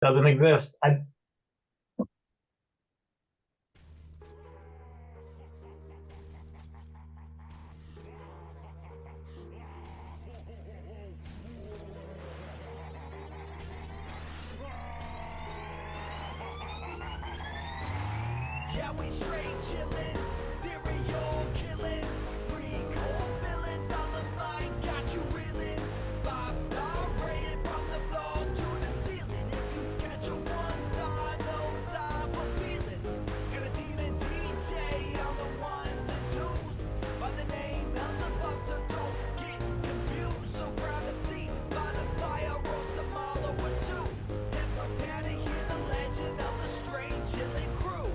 Doesn't exist. Yeah, we straight chillin', serial killin', pre-core villains on the mic, got you reelin'. 5-star rated from the floor to the ceiling. If you catch a 1-star, no time for feelings. Got a demon DJ on the ones and twos, by the name Beelzebub, so don't get confused. So grab a seat by the fire, roast them all over two, and prepare to hear the legend of the straight chillin' crew.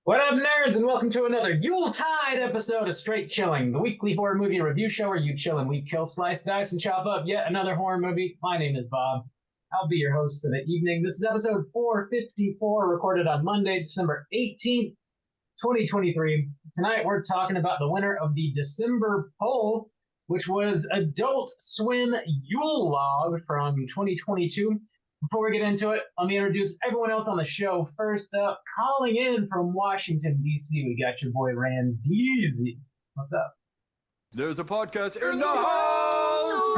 What up, nerds, and welcome to another Yuletide episode of Straight Chilling, the weekly horror movie review show where you chill and we kill, slice, dice, and chop up yet another horror movie. My name is Bob. I'll be your host for the evening. This is episode 454, recorded on Monday, December 18th, 2023. Tonight, we're talking about the winner of the December poll, which was Adult Swim Yule Log from 2022. Before we get into it, let me introduce everyone else on the show. First up, calling in from Washington, D.C., we got your boy Randeezy. What's up? There's a podcast in the house!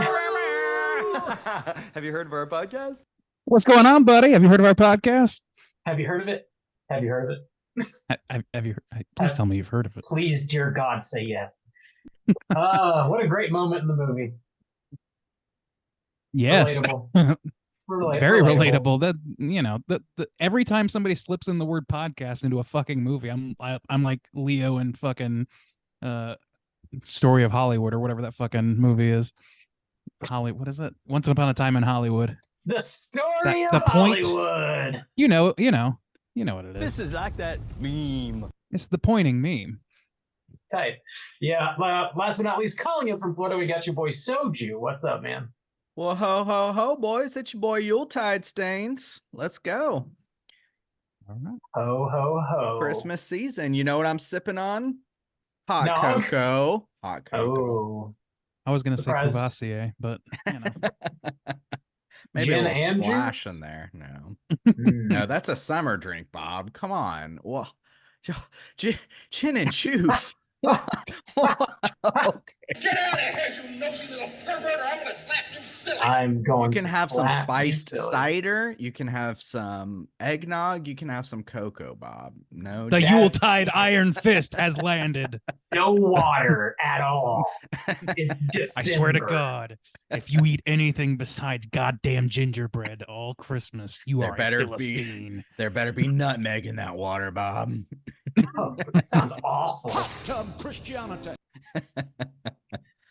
Have you heard of our podcast? What's going on, buddy? Have you heard of our podcast? Have you heard of it? Have you heard of it? Have you? Please tell me you've heard of it. Please, dear God, say yes. What a great moment in the movie. Yes. Relatable. Very relatable. That the every time somebody slips in the word podcast into a fucking movie, I'm like Leo in fucking Story of Hollywood or whatever that fucking movie is. What is it? Once Upon a Time in Hollywood. The story of the point, Hollywood. You know what it is. This is like that meme. It's the pointing meme. Tight. Yeah. Last but not least, calling in from Florida, we got your boy Soju. What's up, man? Well, ho, ho, ho, boys. It's your boy Yuletide Stains. Let's go. All right. Ho, ho, ho. Christmas season. You know what I'm sipping on? Hot No. cocoa. Hot cocoa. Oh. I was gonna say Surprise. Courvoisier, but Maybe Gin a little and splash juice? in there. No. Mm. No, that's a summer drink, Bob. Come on. Well, gin and juice. Okay. Get out of here, you nosy little pervert, or I'm gonna slap you silly. I'm going You can to have some slap you spiced silly. cider. You can have some eggnog. You can have some cocoa, Bob. No, the Yes. Yuletide Iron Fist has landed. No water at all. It's I swear to December. God, if you eat anything besides goddamn gingerbread all Christmas, you There are a better be- Philistine. There better be nutmeg in that water, Bob. Oh, that sounds awful. Hot tub Christianity.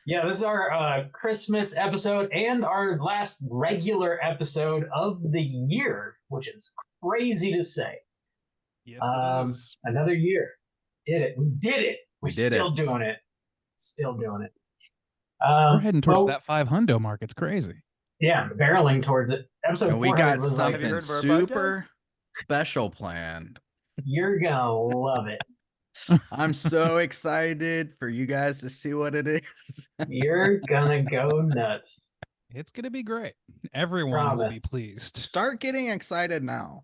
Yeah, this is our Christmas episode and our last regular episode of the year, which is crazy to say. Yes, it is. Another year. Did it. We did it. We did still it. doing it. Still doing it. We're heading towards well, that 500 mark. It's crazy. Yeah, barreling towards it. Episode And we 400 got was like, Have you something heard of our super special planned. you're gonna love it. I'm so excited for you guys to see what it is. You're gonna go nuts. It's gonna be great. Everyone will be Promise. pleased. Start getting excited now.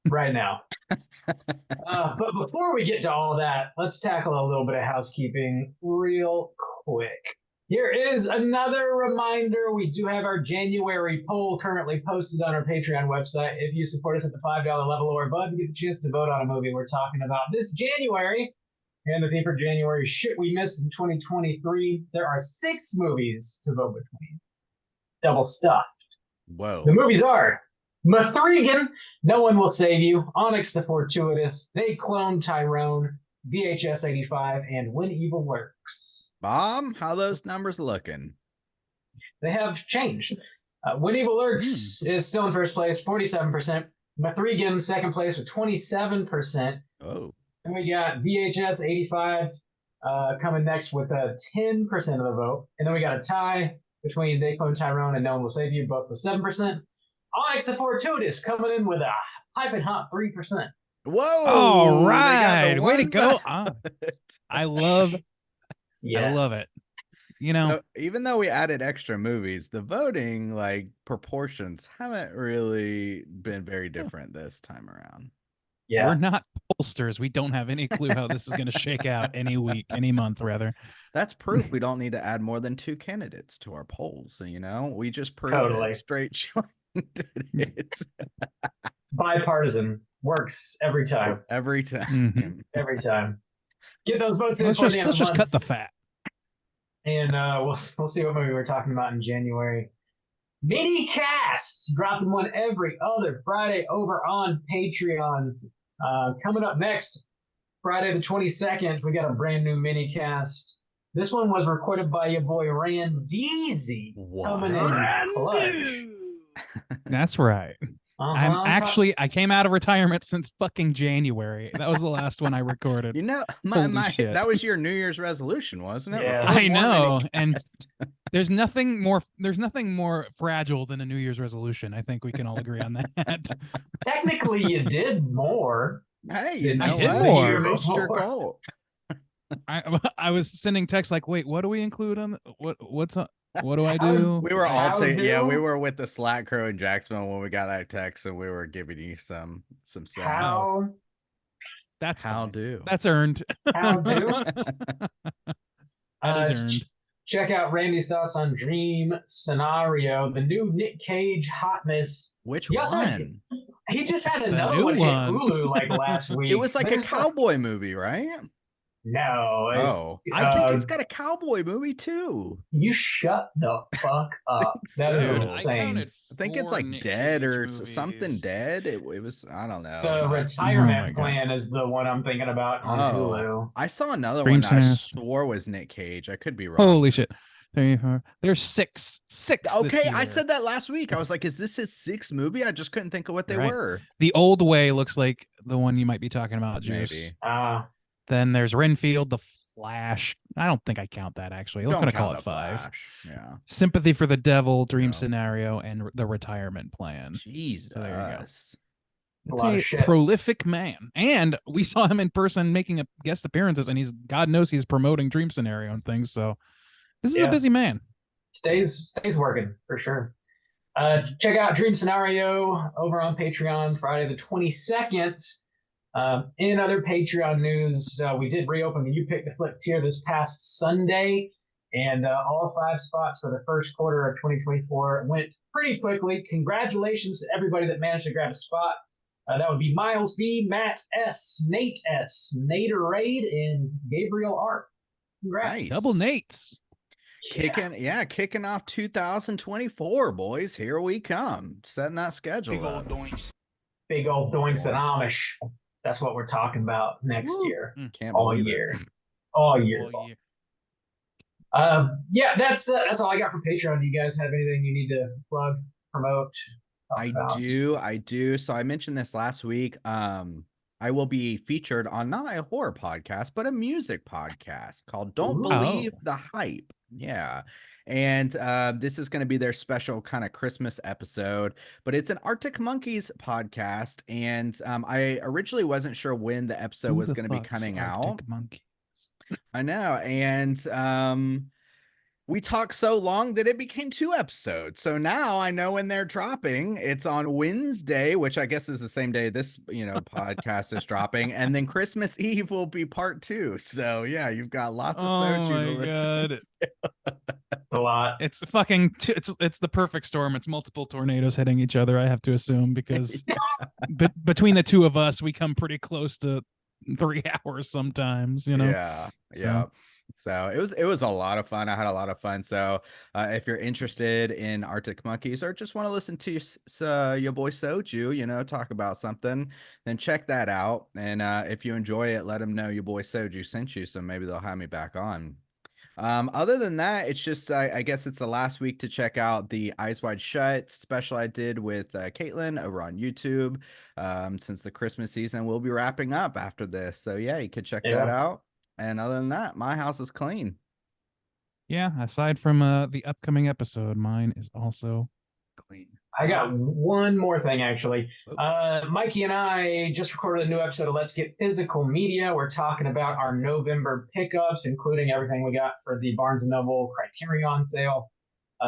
Right now. But before we get to all that, let's tackle a little bit of housekeeping real quick. Here is another reminder. We do have our January poll currently posted on our Patreon website. If you support us at the $5 level or above, you get the chance to vote on a movie we're talking about this January. And the theme for January is shit we missed in 2023. There are 6 movies to vote between. Double stuff. Whoa. The movies are Mithrigan, No One Will Save You, Onyx the Fortuitous, They Clone Tyrone, VHS 85, and When Evil Lurks. Bob, how those numbers looking? They have changed. When Evil Lurks is still in first place, 47%. Mithrigan, second place with 27%. Oh. And we got VHS 85 coming next with 10% of the vote. And then we got a tie between They Clone Tyrone and No One Will Save You, both with 7%. Onyx the Fortuitous coming in with a piping hot 3%. Whoa. All they got the right. Way to one go. vote. I love Yes. I love it. you know, So even though we added extra movies, the voting like proportions haven't really been very different this time around. Yeah. we're not pollsters. We don't have any clue how this is going to shake out any week, any month, rather. That's proof we don't need to add more than 2 candidates to our polls. So, we just proved Totally. it. Straight Chilling did it Bipartisan works every time. every time. Mhm. Every time. Get those votes in Let's for just the end of let's the just month, cut the fat. and we'll see what movie we're talking about in January. Mini casts, dropping one every other Friday over on Patreon. Coming up next, Friday the 22nd, we got a brand new mini cast. This one was recorded by your boy Randeezy, coming in clutch. That's right. I came out of retirement since fucking January. That was the last one I recorded. Holy shit. That was your New Year's resolution, wasn't it? Yeah. Record I more know, mini and casts. there's nothing more fragile than a New Year's resolution. I think we can all agree on that. Technically, you did more. Hey, you I know did what? more. You reached your Before. goal. I was sending texts like, wait, what do we include on what do I do? We were all How do? we were with the Slack crew in Jacksonville when we got that text, and we were giving you some sass. How That's How fine. do? That's earned. How do? That is earned. Check out Randy's thoughts on Dream Scenario, the new Nick Cage hotness. Which You also had- one? He just had The another new one hit one. Hulu like last week. It was like There's a cowboy movie, right? No, Oh, it's, I think he's got a cowboy movie too. You shut the fuck up. That is So. Dude, insane. I think it's four like Nick Dead Cage or movies. something Dead. It was, I don't know. The but- Oh my Retirement God. Plan is the one I'm thinking about on Hulu. I saw another Dream one that I Scenarios. swore was Nick Cage. I could be wrong. Holy shit. There's six. This Okay, I year. said that last week. I was like, is this his 6th movie? I just couldn't think of what they Right. were. The Old Way looks like the one you might be talking about, Juice. Maybe. Then there's Renfield, The Flash. I don't think I count that actually. I'm Don't gonna call count it The 5. Flash. Yeah. Sympathy for the Devil, Dream No. Scenario, and The Retirement Plan. Jesus. So there you go. A It's lot a of shit. prolific man. And we saw him in person making a guest appearances, and God knows he's promoting Dream Scenario and things. So this is a Yeah. busy man. Stays working for sure. Check out Dream Scenario over on Patreon Friday the 22nd. In other Patreon news, we did reopen the You Pick the Flip tier this past Sunday, and all 5 spots for the first quarter of 2024 went pretty quickly. Congratulations to everybody that managed to grab a spot. That would be Miles B, Matt S, Nate S, Nader Raid, and Gabriel R. Congrats. Nice. Double Nates. Kicking off 2024, boys. Here we come. Setting that schedule up. Big old doinks and Amish. That's what we're talking about next year. Can't All believe year. it. All year. All year. Yeah, that's all I got for Patreon. Do you guys have anything you need to plug, promote? talk I about? do. So I mentioned this last week. I will be featured on not a horror podcast, but a music podcast called Don't Ooh. Believe the Hype. Yeah. And this is going to be their special kind of Christmas episode, but it's an Arctic Monkeys podcast. And I originally wasn't sure when the episode Who was the going to be fuck's coming out. Arctic Monkey? I know. And we talked so long that it became 2 episodes. So now I know when they're dropping. It's on Wednesday, which I guess is the same day this, podcast is dropping. And then Christmas Eve will be part 2. So yeah, you've got lots of soju to my listen God. A lot. It's fucking it's the perfect storm. It's multiple tornadoes hitting each other, I have to assume, because between the two of us, we come pretty close to 3 hours sometimes, Yeah. So- Yeah. So it was a lot of fun. I had a lot of fun. So if you're interested in Arctic Monkeys or just want to listen to your boy Soju, talk about something, then check that out. And if you enjoy it, let them know your boy Soju sent you, so maybe they'll have me back on. Other than that, it's just I guess it's the last week to check out the Eyes Wide Shut special I did with Caitlin over on YouTube. Since the Christmas season will be wrapping up after this, so yeah, you could check that Yeah. out. And other than that, my house is clean. Yeah, aside from the upcoming episode, mine is also clean. I got one more thing, actually. Mikey and I just recorded a new episode of Let's Get Physical Media. We're talking about our November pickups, including everything we got for the Barnes & Noble Criterion sale.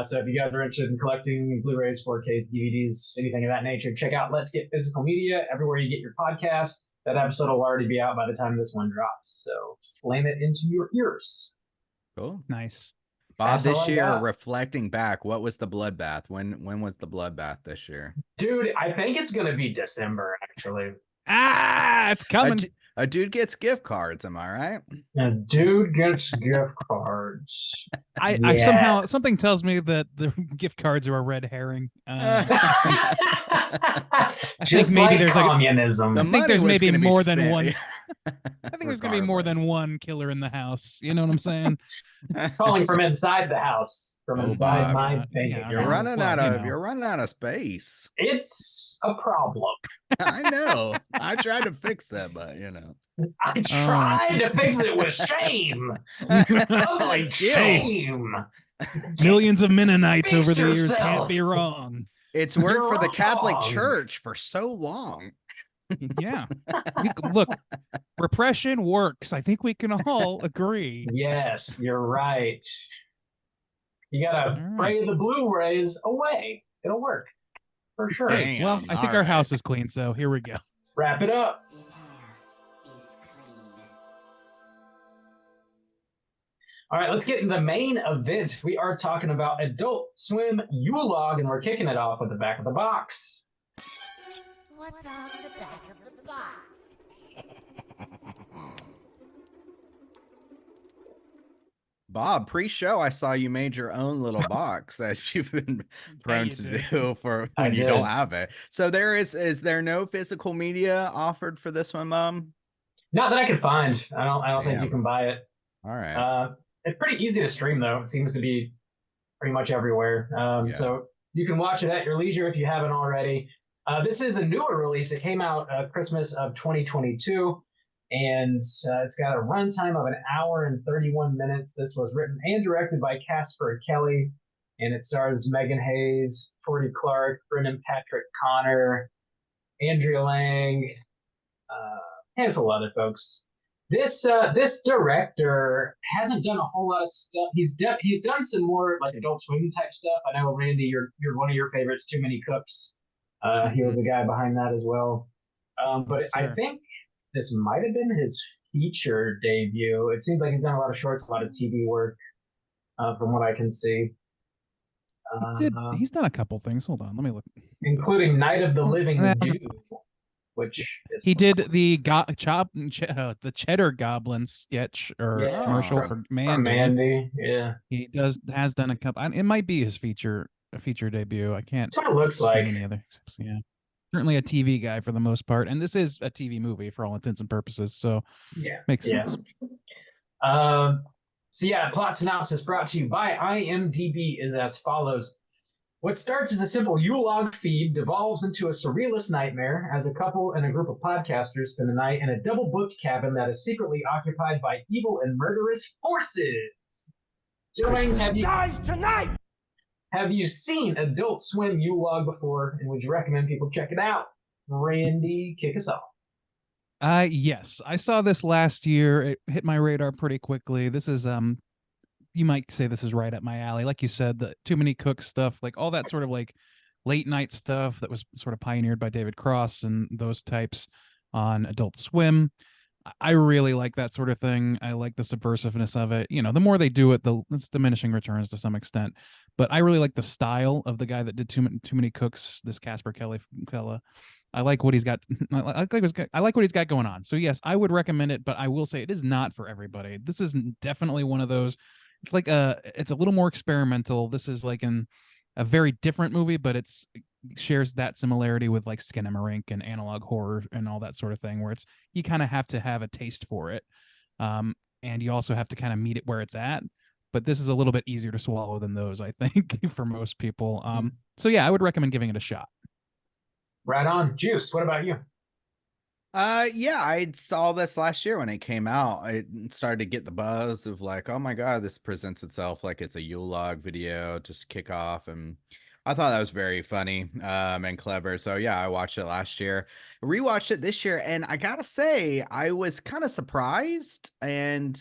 So if you guys are interested in collecting Blu-rays, 4Ks, DVDs, anything of that nature, check out Let's Get Physical Media everywhere you get your podcasts. That episode will already be out by the time this one drops. So slam it into your ears. Cool. Nice. Bob, That's all this I year, got. reflecting back, what was the bloodbath? When was the bloodbath this year? Dude, I think it's going to be December, actually. It's coming. A dude gets gift cards, am I right? A dude gets gift cards. I somehow Yes. something tells me that the gift cards are a red herring. Just maybe like there's like a- communism. The I think money there's was maybe gonna be more than spent- one. I think there's gonna be more than Regardless. one killer in the house. You know what I'm saying? It's calling from inside the house, from Oh, inside Bob. my Yeah, bank yeah, account. You're running Well, out you of know. you're running out of space. It's a problem. I know. I tried to fix that, but you know. I tried to fix it with shame. Public Guilt. shame. Millions of Mennonites Fix over the years yourself. can't be wrong. It's worked You're for the Catholic wrong. Church for so long. Yeah. Look, repression works. I think we can all agree. Yes, you're right. You gotta All right. pray the Blu-rays away. It'll work. For sure. Hey, well, Damn, I think all our house right. is clean, so here we go. Wrap it up. This house is clean. All right, let's get into the main event. We are talking about Adult Swim Yule Log, and we're kicking it off at the back of the box. What's on the back of the box? Bob, pre-show, I saw you made your own little box as you've been prone you to did. do for I when you did. don't have it. So is there no physical media offered for this one, Mom? Not that I could find. I don't think you Damn. can buy it. All right. It's pretty easy to stream though. It seems to be pretty much everywhere. Yeah. So you can watch it at your leisure if you haven't already. This is a newer release. It came out Christmas of 2022, and it's got a runtime of 1 hour and 31 minutes. This was written and directed by Casper Kelly, and it stars Megan Hayes, Cordy Clark, Brendan Patrick Connor, Andrea Lang, handful of other folks. This director hasn't done a whole lot of stuff. He's done some more like Adult Swim type stuff. I know, Randy, you're one of your favorites, Too Many Cooks. He was the guy behind that as well. But Yes, I sir. think this might have been his feature debut. It seems like he's done a lot of shorts, a lot of TV work, from what I can see. He's done a couple things. Hold on, let me look. Including Night of the Living Uh, Jew, which is He did the the Cheddar Goblin sketch or Yeah. commercial Oh. for from Mandy. Mandy. Yeah, He has done a couple. It might be his feature debut. I can't that's what it looks see like. any other. Yeah, certainly a TV guy for the most part, and this is a TV movie for all intents and purposes. So Yeah, makes yeah. sense. So yeah, plot synopsis brought to you by IMDb is as follows. What starts as a simple Yule log feed devolves into a surrealist nightmare as a couple and a group of podcasters spend the night in a double-booked cabin that is secretly occupied by evil and murderous forces. Joings, have you seen Adult Swim Yule Log before, and would you recommend people check it out? Randy, kick us off. Yes, I saw this last year. It hit my radar pretty quickly. This is you might say this is right up my alley. Like you said, the Too Many Cooks stuff, like all that sort of like late night stuff that was sort of pioneered by David Cross and those types on Adult Swim. I really like that sort of thing. I like the subversiveness of it. You know, the more they do it, it's diminishing returns to some extent. But I really like the style of the guy that did Too Many Cooks, this Casper Kelly fella. I like what he's got. I like what he's got going on. So yes, I would recommend it, but I will say it is not for everybody. This is definitely one of those. It's like it's a little more experimental. This is like a very different movie, but it shares that similarity with like Skinamarink and analog horror and all that sort of thing, where it's you kind of have to have a taste for it, and you also have to kind of meet it where it's at. But this is a little bit easier to swallow than those, I think, for most people. So yeah, I would recommend giving it a shot. Right on. Juice, what about you? Yeah, I saw this last year when it came out. It started to get the buzz of like, oh my God, this presents itself like it's a Yule log video, just kick off. And I thought that was very funny and clever. So yeah, I watched it last year, rewatched it this year, and I gotta say, I was kind of surprised and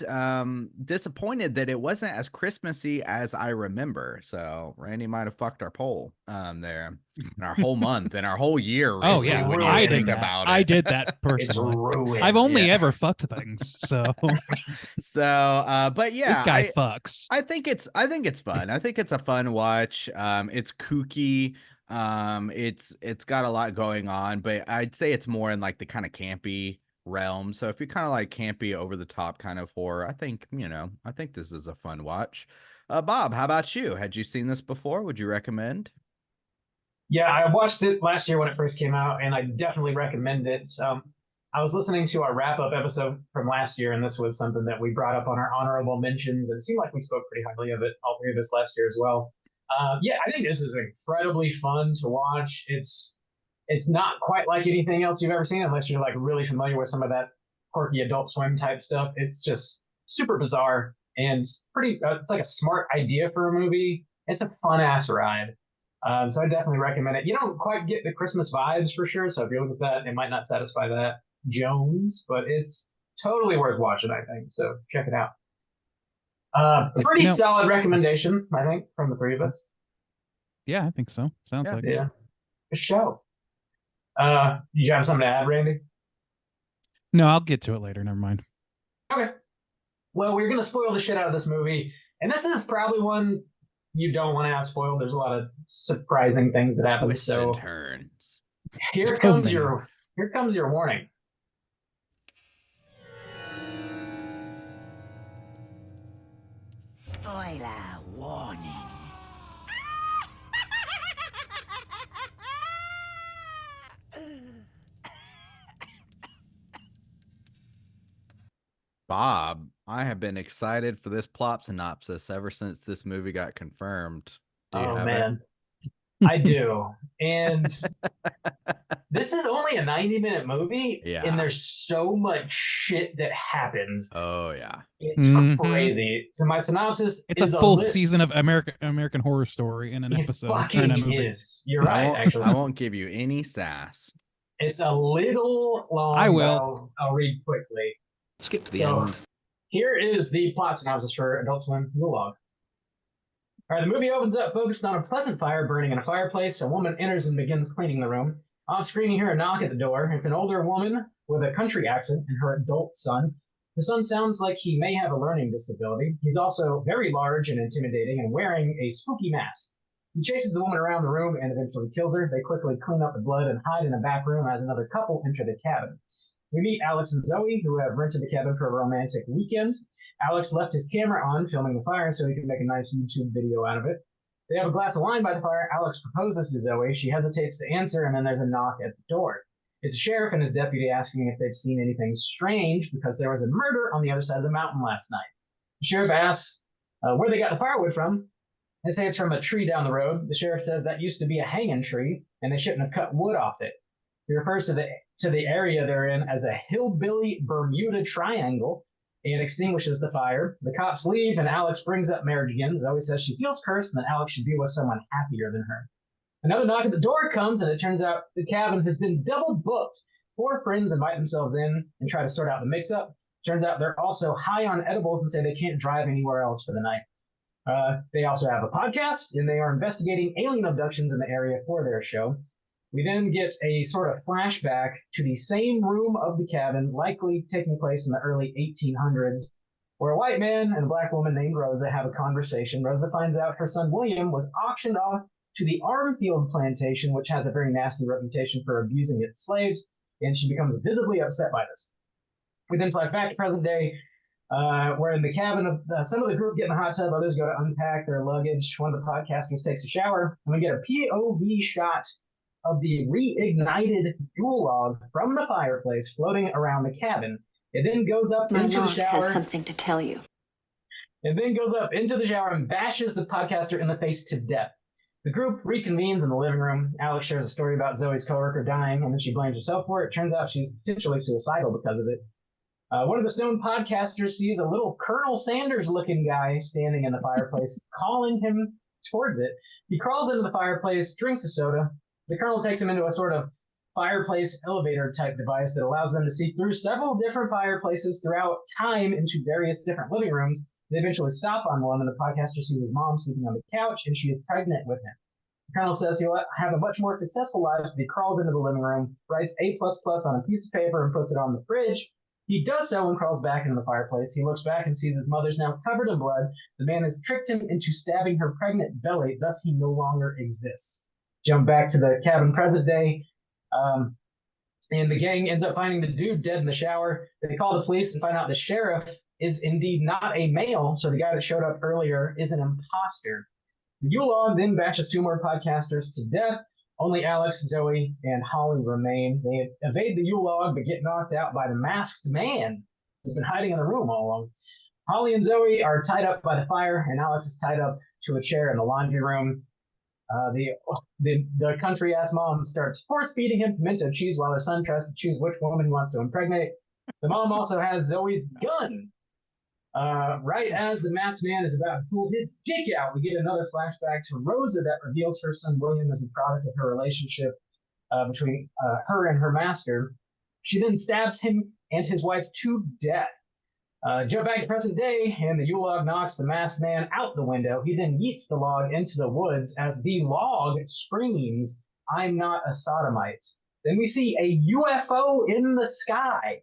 disappointed that it wasn't as Christmassy as I remember. So Randy might have fucked our poll there, and our whole month and our whole year. Oh Richie, yeah, when you I think did that. about I it. did that It's personally. ruined. I've only Yeah. ever fucked things, so So, but yeah, this guy fucks. I think it's fun. I think it's a fun watch. It's kooky. It's got a lot going on, but I'd say it's more in like the kind of campy realm. So if you kind of like campy, over the top kind of horror, I think this is a fun watch. Bob, how about you? Had you seen this before? Would you recommend? Yeah, I watched it last year when it first came out, and I definitely recommend it. I was listening to our wrap-up episode from last year, and this was something that we brought up on our honorable mentions, and it seemed like we spoke pretty highly of it, all three of us last year as well. Yeah, I think this is incredibly fun to watch. It's not quite like anything else you've ever seen, unless you're like really familiar with some of that quirky Adult Swim type stuff. It's just super bizarre and pretty. It's like a smart idea for a movie. It's a fun ass ride. So I definitely recommend it. You don't quite get the Christmas vibes for sure. So if you're looking for that, it might not satisfy that Jones, but it's totally worth watching, I think. So check it out. Pretty solid recommendation, I think, from the three of us. Yeah, I think so. Sounds like it. Yeah. Good show. You have something to add, Randy? No, I'll get to it later. Never mind. Okay. Well, we're gonna spoil the shit out of this movie, and this is probably one you don't want to have spoiled. There's a lot of surprising things that happen. Twists So and turns. here So comes many. your warning. Spoiler warning. Bob, I have been excited for this plot synopsis ever since this movie got confirmed. Do you Oh have it? man, I do. And this is only a 90-minute movie, Yeah. and there's so much shit that happens. Oh yeah. It's Mhm. crazy. So my synopsis It's a is full lit- season of American Horror Story in an It episode or in a fucking movie. is. You're right, I actually. won't give you any sass. It's a little long. I will. But I'll read quickly. Skip to the So, end. here is the plot synopsis for Adult Swim Yule Log. All right, the movie opens up focused on a pleasant fire burning in a fireplace. A woman enters and begins cleaning the room. Off screen, you hear a knock at the door. It's an older woman with a country accent and her adult son. The son sounds like he may have a learning disability. He's also very large and intimidating and wearing a spooky mask. He chases the woman around the room and eventually kills her. They quickly clean up the blood and hide in a back room as another couple enter the cabin. We meet Alex and Zoe, who have rented the cabin for a romantic weekend. Alex left his camera on, filming the fire, so he could make a nice YouTube video out of it. They have a glass of wine by the fire. Alex proposes to Zoe. She hesitates to answer, and then there's a knock at the door. It's a sheriff and his deputy asking if they've seen anything strange because there was a murder on the other side of the mountain last night. The sheriff asks where they got the firewood from. They say it's from a tree down the road. The sheriff says that used to be a hanging tree, and they shouldn't have cut wood off it. He refers to the area they're in as a hillbilly Bermuda Triangle and extinguishes the fire. The cops leave, and Alex brings up marriage again. Zoe says she feels cursed and that Alex should be with someone happier than her. Another knock at the door comes, and it turns out the cabin has been double booked. 4 friends invite themselves in and try to sort out the mix-up. Turns out they're also high on edibles and say they can't drive anywhere else for the night. They also have a podcast, and they are investigating alien abductions in the area for their show. We then get a sort of flashback to the same room of the cabin, likely taking place in the early 1800s, where a white man and a black woman named Rosa have a conversation. Rosa finds out her son William was auctioned off to the Armfield plantation, which has a very nasty reputation for abusing its slaves, and she becomes visibly upset by this. We then flash back to present day, where in the cabin, some of the group get in the hot tub, others go to unpack their luggage. One of the podcasters takes a shower, and we get a POV shot of the reignited Yule log from the fireplace floating around the cabin. It then goes up My into the log shower. has something to tell you. It then goes up into the shower and bashes the podcaster in the face to death. The group reconvenes in the living room. Alex shares a story about Zoe's coworker dying, and then she blames herself for it. Turns out she's potentially suicidal because of it. One of the stone podcasters sees a little Colonel Sanders-looking guy standing in the fireplace, calling him towards it. He crawls into the fireplace, drinks a soda. The Colonel takes him into a sort of fireplace elevator type device that allows them to see through several different fireplaces throughout time into various different living rooms. They eventually stop on one, and the podcaster sees his mom sleeping on the couch, and she is pregnant with him. The Colonel says he'll have a much more successful life if he crawls into the living room, writes A++ on a piece of paper, and puts it on the fridge. He does so and crawls back into the fireplace. He looks back and sees his mother's now covered in blood. The man has tricked him into stabbing her pregnant belly, thus he no longer exists. Jump back to the cabin present day. And the gang ends up finding the dude dead in the shower. They call the police and find out the sheriff is indeed not a male, so the guy that showed up earlier is an imposter. The Yule Log then bashes 2 more podcasters to death. Only Alex, Zoe, and Holly remain. They evade the Yule Log but get knocked out by the masked man who's been hiding in the room all along. Holly and Zoe are tied up by the fire, and Alex is tied up to a chair in the laundry room. The country-ass mom starts force-feeding him pimento cheese while her son tries to choose which woman he wants to impregnate. The mom also has Zoe's gun. Right as the masked man is about to pull his dick out, we get another flashback to Rosa that reveals her son William as a product of her relationship between her and her master. She then stabs him and his wife to death. Jump back to present day, and the Yule Log knocks the masked man out the window. He then yeets the log into the woods as the log screams, "I'm not a sodomite." Then we see a UFO in the sky.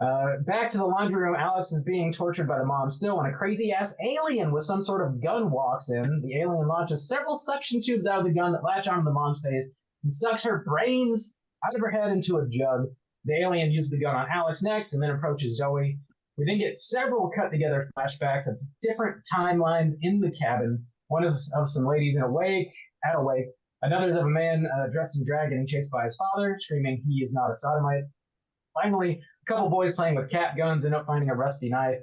Back to the laundry room, Alex is being tortured by the mom still when a crazy-ass alien with some sort of gun walks in. The alien launches several suction tubes out of the gun that latch onto the mom's face and sucks her brains out of her head into a jug. The alien uses the gun on Alex next and then approaches Zoe. We then get several cut-together flashbacks of different timelines in the cabin. One is of some ladies at a wake. Another is of a man dressed in drag getting chased by his father, screaming he is not a sodomite. Finally, a couple boys playing with cat guns end up finding a rusty knife.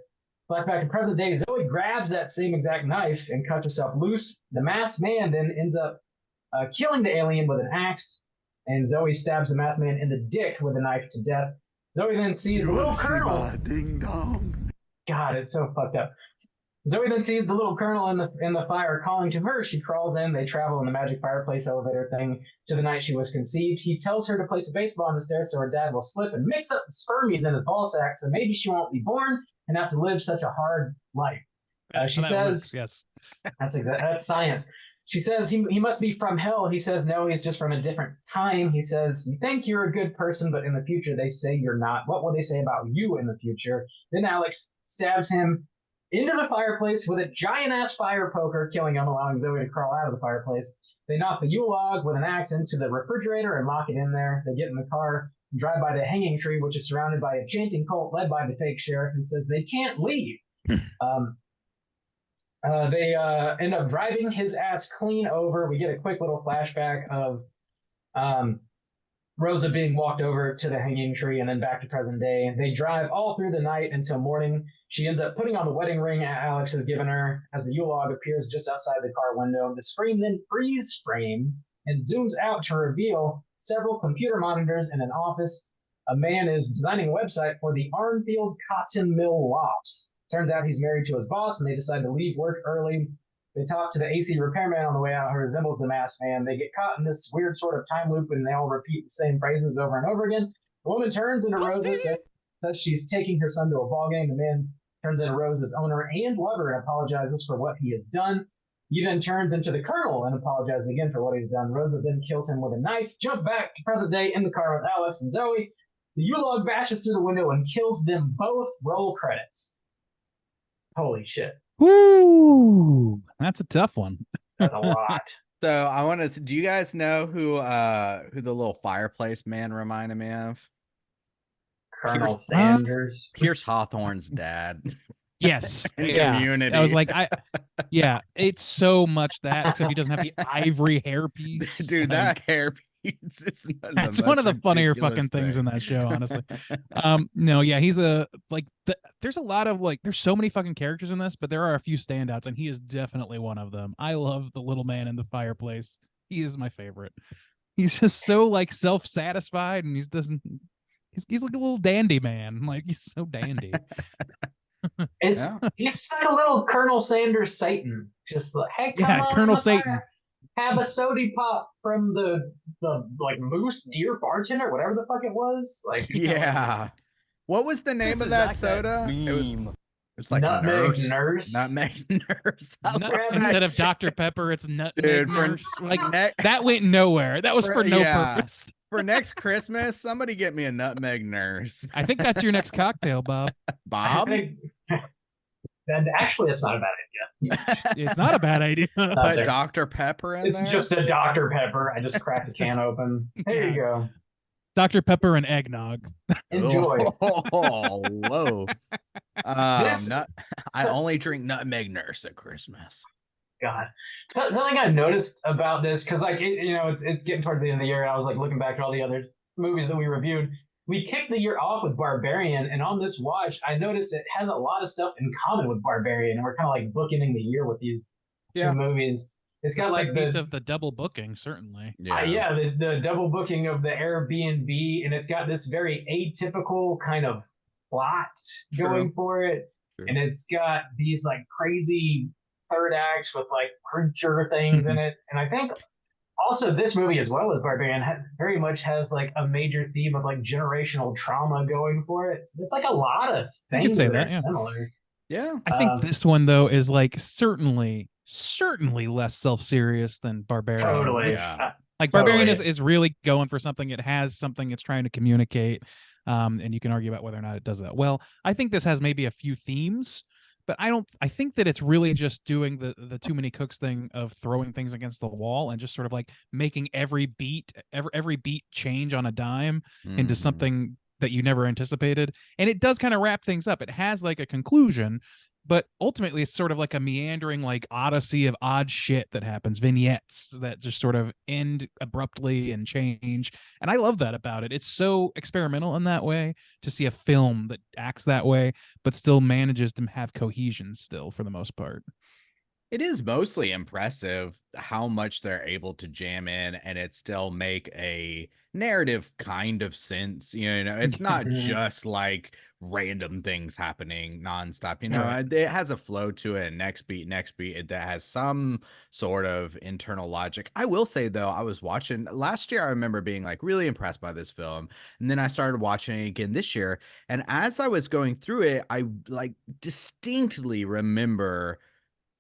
Flashback to present day, Zoe grabs that same exact knife and cuts herself loose. The masked man then ends up killing the alien with an axe, and Zoe stabs the masked man in the dick with a knife to death. Zoe then sees the little colonel. Ding dong. God, it's so fucked up. Zoe then sees the little colonel in the fire calling to her. She crawls in. They travel in the magic fireplace elevator thing to the night she was conceived. He tells her to place a baseball on the stairs so her dad will slip and mix up the spermies in his ball sack so maybe she won't be born and have to live such a hard life. She says, yes. That's science. She says he must be from hell. He says no, he's just from a different time. He says, you think you're a good person, but in the future they say you're not. What will they say about you in the future? Then Alex stabs him into the fireplace with a giant-ass fire poker, killing him, allowing Zoe to crawl out of the fireplace. They knock the Yule Log with an axe into the refrigerator and lock it in there. They get in the car and drive by the hanging tree, which is surrounded by a chanting cult led by the fake sheriff, who says they can't leave. They end up driving his ass clean over. We get a quick little flashback of Rosa being walked over to the hanging tree and then back to present day. They drive all through the night until morning. She ends up putting on the wedding ring Alex has given her as the Yule Log appears just outside the car window. The screen then freeze frames and zooms out to reveal several computer monitors in an office. A man is designing a website for the Arnfield Cotton Mill Lofts. Turns out he's married to his boss, and they decide to leave work early. They talk to the AC repairman on the way out who resembles the masked man. They get caught in this weird sort of time loop, and they all repeat the same phrases over and over again. The woman turns into Rosa, says she's taking her son to a ball game. The man turns into Rosa's owner and lover and apologizes for what he has done. He then turns into the colonel and apologizes again for what he's done. Rosa then kills him with a knife. Jump back to present day in the car with Alex and Zoe. The Yule Log bashes through the window and kills them both. Roll credits. Holy shit. Woo! That's a tough one. That's a lot. So I want to. Do you guys know who the little fireplace man reminded me of? Colonel Sanders. Pierce Hawthorne's dad. Yes. In Yeah. Community. I was like, yeah, it's so much that, except he doesn't have the ivory hairpiece. Dude, that hairpiece. That's one of the funnier fucking things in that show, honestly. No, yeah, he's there's a lot of there's so many fucking characters in this, but there are a few standouts, and he is definitely one of them. I love the little man in the fireplace. He is my favorite. He's just so self-satisfied, and he's like a little dandy man. Like, he's so dandy. He's like a little Colonel Sanders Satan. Just like, hey, come Yeah, on Colonel in the fire. Satan. Have a sody pop from the like moose deer bartender, whatever the fuck it was. Like Yeah. What was the name of This is that like soda? meme. It's like Nutmeg nurse. Nurse. Nutmeg nurse. I Nut- love that instead of shit. Dr. Pepper, it's Nutmeg Dude, for Nurse. Like neck- that went nowhere. That was for no yeah. purpose. For next Christmas, somebody get me a nutmeg nurse. I think that's your next cocktail, Bob. Bob? And actually, it's not a bad idea. It's not a bad idea. Not Put there. Dr. Pepper in It's there? just a Dr. Pepper. I just cracked the can open. There you go. Dr. Pepper and eggnog. Enjoy. Oh, whoa. This- I only drink nutmeg nurse at Christmas. God, something I've noticed about this, because like it's getting towards the end of the year, and I was like looking back at all the other movies that we reviewed. We kicked the year off with Barbarian, and on this watch, I noticed it has a lot of stuff in common with Barbarian, and we're kind of like bookending the year with these Yeah. two movies. It's got like piece the of the double booking, certainly. the double booking of the Airbnb, and it's got this very atypical kind of plot True. going for it, True. and it's got these like crazy third acts with like preacher things in it, and I think also this movie as well as Barbarian very much has like a major theme of like generational trauma going for it. So it's like a lot of You could things say that that, are yeah. similar. Yeah. I think this one though is like certainly less self-serious than Barbarian. Totally. Yeah. Like Barbarian Totally. is really going for something. It has something it's trying to communicate. And you can argue about whether or not it does that well. I think this has maybe a few themes, but I think that it's really just doing the too many cooks thing of throwing things against the wall and just sort of like making every beat change on a dime into Mhm. something that you never anticipated. And it does kind of wrap things up. It has like a conclusion, but ultimately it's sort of like a meandering like odyssey of odd shit that happens, vignettes that just sort of end abruptly and change. And I love that about it. It's so experimental in that way to see a film that acts that way, but still manages to have cohesion still for the most part. It is mostly impressive how much they're able to jam in and it still make a narrative kind of sense. You know, it's not just like random things happening nonstop. You know, Right. it has a flow to it. Next beat, that has some sort of internal logic. I will say though, I was watching last year. I remember being like really impressed by this film, and then I started watching it again this year. And as I was going through it, I like distinctly remember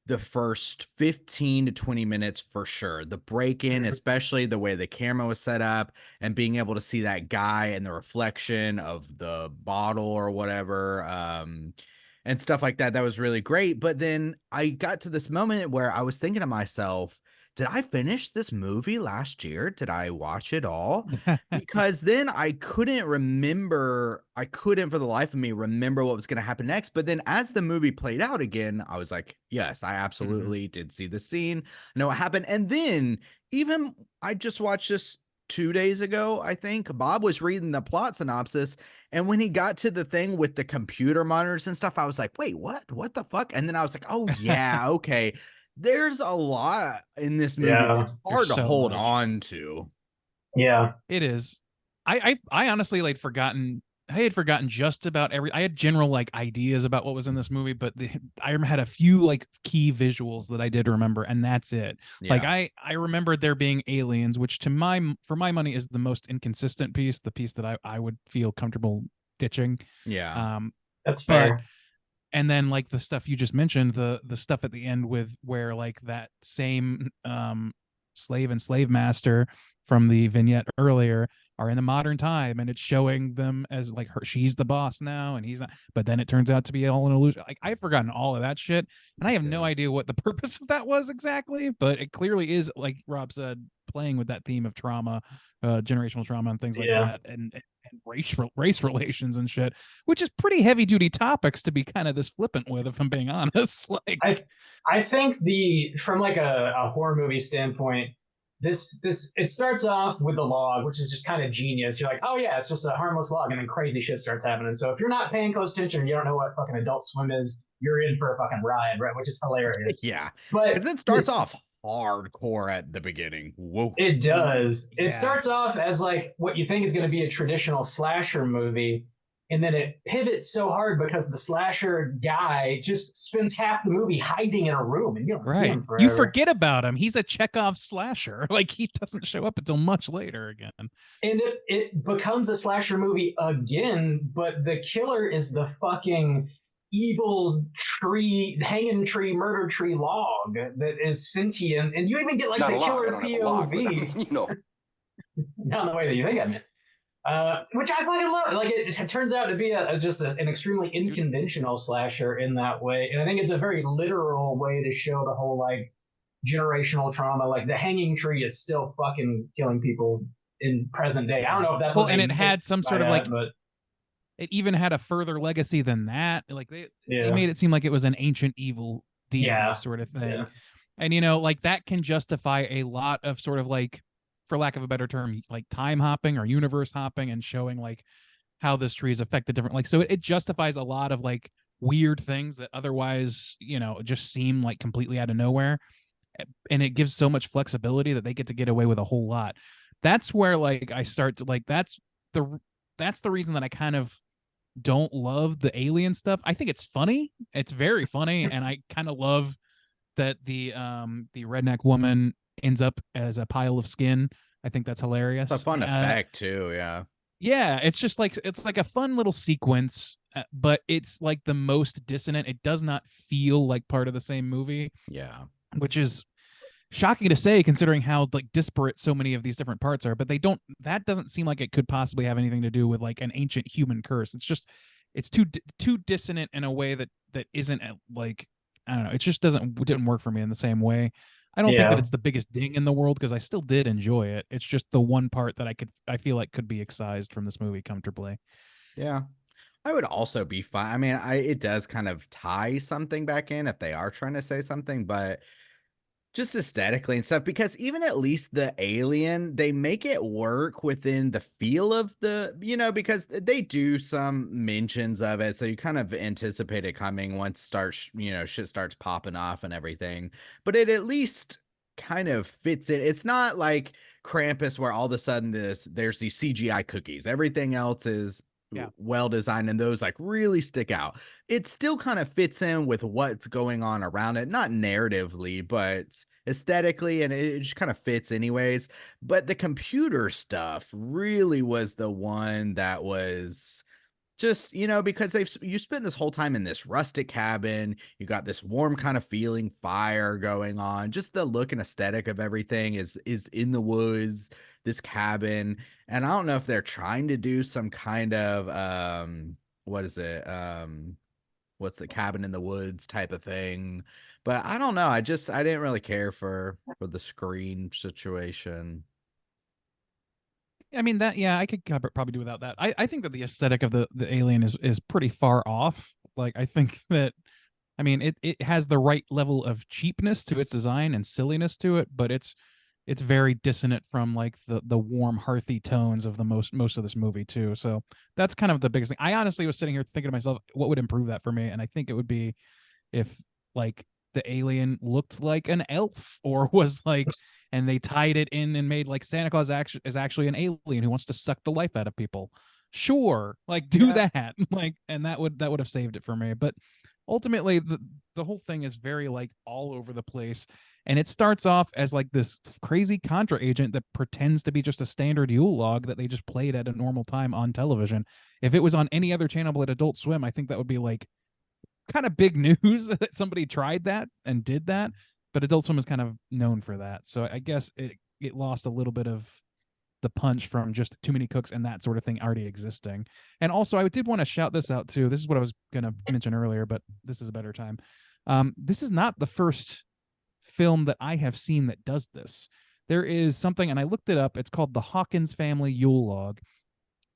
the first 15 to 20 minutes for sure. The break-in, especially the way the camera was set up and being able to see that guy and the reflection of the bottle or whatever, and stuff like that. That was really great. But then I got to this moment where I was thinking to myself, did I finish this movie last year? Did I watch it all? Because then I couldn't for the life of me remember what was going to happen next. But then as the movie played out again, I was like, yes, I absolutely did see the scene, know what happened. And then even I just watched this 2 days ago, I think Bob was reading the plot synopsis. And when he got to the thing with the computer monitors and stuff, I was like, wait, what the fuck? And then I was like, oh yeah, okay. There's a lot in this movie that's hard to so hold much. on to. Yeah. It is. I honestly like forgotten. I had forgotten just about I had general like ideas about what was in this movie, but I had a few like key visuals that I did remember, and that's it. Like Yeah. I remembered there being aliens, which for my money is the most inconsistent piece, the piece that I would feel comfortable ditching. Yeah. That's But fair. and then like the stuff you just mentioned, the stuff at the end with where like that same slave and slave master from the vignette earlier are in the modern time, and it's showing them as like she's the boss now and he's not, but then it turns out to be all an illusion. Like I've forgotten all of that shit, and I have no too. idea what the purpose of that was exactly, but it clearly is, like Rob said, playing with that theme of trauma, generational trauma and things like that, and race relations and shit, which is pretty heavy duty topics to be kind of this flippant with, if I'm being honest. Like I think from like a horror movie standpoint, this it starts off with the log, which is just kind of genius. You're like, oh yeah, it's just a harmless log, and then crazy shit starts happening. So if you're not paying close attention and you don't know what fucking Adult Swim is, you're in for a fucking ride, right? Which is hilarious. Yeah. But Because it starts this- off hardcore at the beginning. Whoa. It does. Yeah. It starts off as like what you think is going to be a traditional slasher movie, and then it pivots so hard because the slasher guy just spends half the movie hiding in a room and you don't see Right. him forever. You forget about him. He's a Chekhov slasher. Like, he doesn't show up until much later again. And it becomes a slasher movie again, but the killer is the fucking evil tree, hanging tree, murder tree log that is sentient. And you even get like Not the a log, I killer don't have a log, but, POV. you know. Not in the way that you think I meant. Which I fucking love. Like it turns out to be an extremely unconventional slasher in that way, and I think it's a very literal way to show the whole like generational trauma. Like the hanging tree is still fucking killing people in present day. I don't know if that's Well, what and they it had meant some by sort of that, like, but it even had a further legacy than that. Like they yeah, made it seem like it was an ancient evil deity Yeah. sort of thing. Yeah. And you know, like that can justify a lot of sort of like, for lack of a better term, like time hopping or universe hopping and showing like how this tree is affected different. Like, so it justifies a lot of like weird things that otherwise, you know, just seem like completely out of nowhere. And it gives so much flexibility that they get to get away with a whole lot. That's where like I start to like, that's the reason that I kind of don't love the alien stuff. I think it's funny. It's very funny. And I kind of love that the redneck woman ends up as a pile of skin. I think that's hilarious. It's a fun effect too. Yeah. Yeah, it's just like, it's like a fun little sequence, but it's like the most dissonant. It does not feel like part of the same movie, Yeah. which is shocking to say considering how like disparate so many of these different parts are. But that doesn't seem like it could possibly have anything to do with like an ancient human curse. It's just, it's too dissonant in a way that isn't like, I don't know. It just didn't work for me in the same way. I don't think that it's the biggest ding in the world because I still did enjoy it. It's just the one part that I feel like could be excised from this movie comfortably. Yeah. I would also be fine. I mean, it does kind of tie something back in if they are trying to say something, but just aesthetically and stuff, because even at least the alien, they make it work within the feel of the, you know, because they do some mentions of it. So you kind of anticipate it coming once shit starts popping off and everything, but it at least kind of fits in. It's not like Krampus where all of a sudden there's these CGI cookies. Everything else is well designed and those like really stick out. It still kind of fits in with what's going on around it, not narratively, but aesthetically, and it just kind of fits anyways. But the computer stuff really was the one that was just, you know, because you spend this whole time in this rustic cabin, you got this warm kind of feeling fire going on, just the look and aesthetic of everything is in the woods, this cabin. And I don't know if they're trying to do some kind of what is it, what's the cabin in the woods type of thing, but I don't know, I didn't really care for the screen situation. I mean that, yeah, I could probably do without that. I think that the aesthetic of the alien is pretty far off. Like, I think that, I mean, it has the right level of cheapness to its design and silliness to it, but it's very dissonant from like the warm hearthy tones of the most of this movie too. So that's kind of the biggest thing. I honestly was sitting here thinking to myself, what would improve that for me? And I think it would be if like the alien looked like an elf or was like, and they tied it in and made like Santa Claus is actually an alien who wants to suck the life out of people. Sure, like do that, like, and that would have saved it for me. But ultimately, the whole thing is very like all over the place, and it starts off as like this crazy Contra agent that pretends to be just a standard Yule log that they just played at a normal time on television. If it was on any other channel at Adult Swim, I think that would be like kind of big news that somebody tried that and did that. But Adult Swim is kind of known for that, so I guess it lost a little bit of the punch from just too many cooks and that sort of thing already existing. And also, I did want to shout this out too. This is what I was going to mention earlier, but this is a better time. This is not the first film that I have seen that does this. There is something, and I looked it up. It's called the Hawkins Family Yule Log.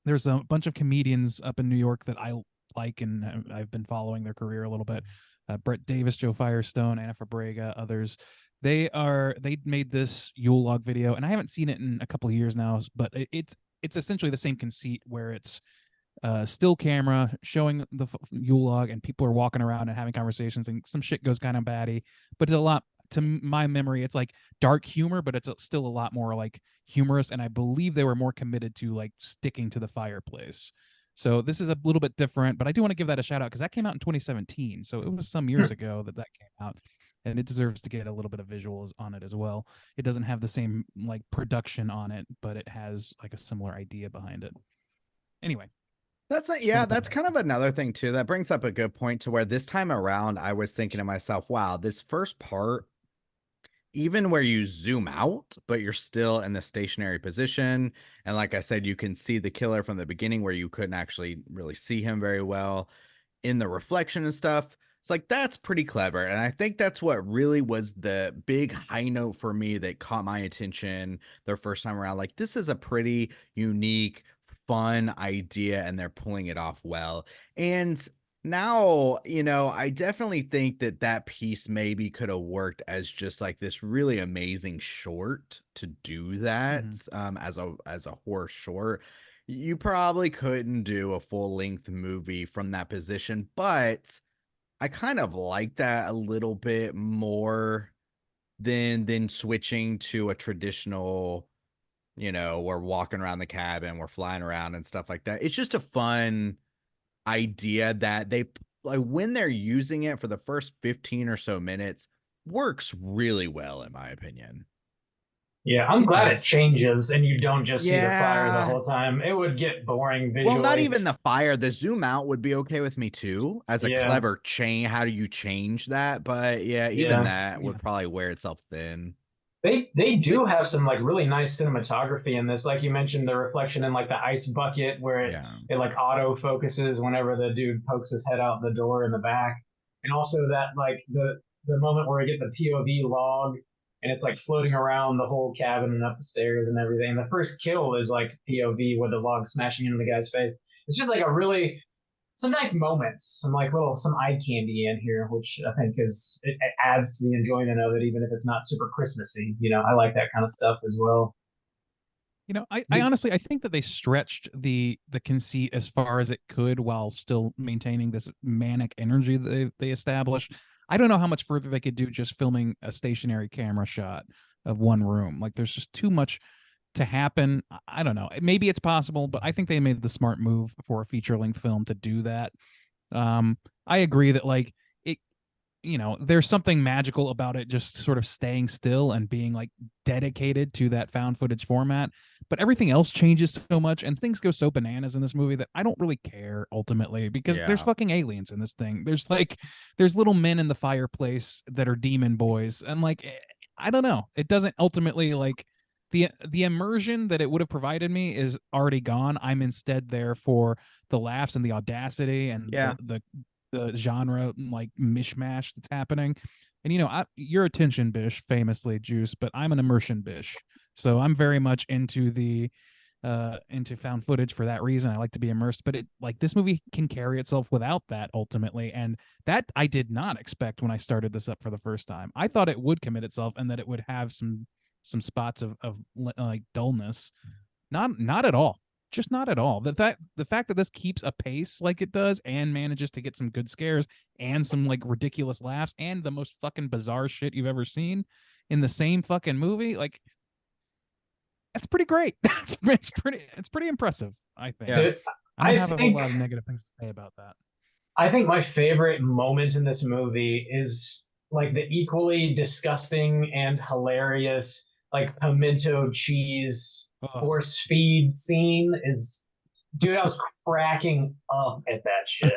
There's a bunch of comedians up in New York that I like, and I've been following their career a little bit. Brett Davis, Joe Firestone, Anna Fabrega, others. They made this Yule log video, and I haven't seen it in a couple of years now, but it's essentially the same conceit where it's still camera showing the Yule log, and people are walking around and having conversations, and some shit goes kind of batty, but it's a lot, to my memory, it's like dark humor, but it's still a lot more like humorous, and I believe they were more committed to like sticking to the fireplace. So this is a little bit different, but I do want to give that a shout out because that came out in 2017. So it was some years ago that came out, and it deserves to get a little bit of visuals on it as well. It doesn't have the same like production on it, but it has like a similar idea behind it. Anyway, That's kind of another thing too. That brings up a good point to where this time around I was thinking to myself, wow, this first part, even where you zoom out, but you're still in the stationary position. And like I said, you can see the killer from the beginning where you couldn't actually really see him very well in the reflection and stuff. It's like, that's pretty clever. And I think that's what really was the big high note for me that caught my attention the first time around. Like, this is a pretty unique, fun idea, and they're pulling it off well. And now, I definitely think that that piece maybe could have worked as just like this really amazing short to do that, as a horror short. You probably couldn't do a full length movie from that position, but I kind of like that a little bit more than switching to a traditional, we're walking around the cabin, we're flying around and stuff like that. It's just a fun idea that they, like, when they're using it for the first 15 or so minutes, works really well, in my opinion. Yeah, I'm glad it does. changes and you don't just see the fire the Yeah. whole time. It would get boring visually. Well, not even the fire. The zoom out would be okay with me too, as a Yeah. clever chain. How do you change that? But yeah, even Yeah. that would probably wear itself thin. They do have some like really nice cinematography in this. Like you mentioned, the reflection in like the ice bucket where it like auto focuses whenever the dude pokes his head out the door in the back. And also that like the moment where we get the POV log and it's like floating around the whole cabin and up the stairs and everything. The first kill is like POV with the log smashing into the guy's face. It's just like a really some nice moments, some eye candy in here, which I think it adds to the enjoyment of it, even if it's not super Christmassy. I like that kind of stuff as well. I honestly I think that they stretched the conceit as far as it could while still maintaining this manic energy that they established. I don't know how much further they could do just filming a stationary camera shot of one room. Like there's just too much to happen. I don't know. Maybe it's possible, but I think they made the smart move for a feature-length film to do that. I agree that like it, there's something magical about it just sort of staying still and being like dedicated to that found footage format. But everything else changes so much and things go so bananas in this movie that I don't really care ultimately because there's fucking aliens in this thing. There's little men in the fireplace that are demon boys. And like, I don't know. It doesn't ultimately like the immersion that it would have provided me is already gone. I'm instead there for the laughs and the audacity and the genre like mishmash that's happening. And your attention bish, famously Juice, but I'm an immersion bish. So I'm very much into into found footage for that reason. I like to be immersed, but this movie can carry itself without that ultimately. And that I did not expect when I started this up for the first time. I thought it would commit itself and that it would have some spots of like dullness. Not at all. Just not at all. The fact that this keeps a pace like it does and manages to get some good scares and some like ridiculous laughs and the most fucking bizarre shit you've ever seen in the same fucking movie, like that's pretty great. it's pretty impressive, I think. Yeah. I don't have a whole lot of negative things to say about that. I think my favorite moment in this movie is like the equally disgusting and hilarious like pimento cheese force feed scene is, dude, I was cracking up at that shit.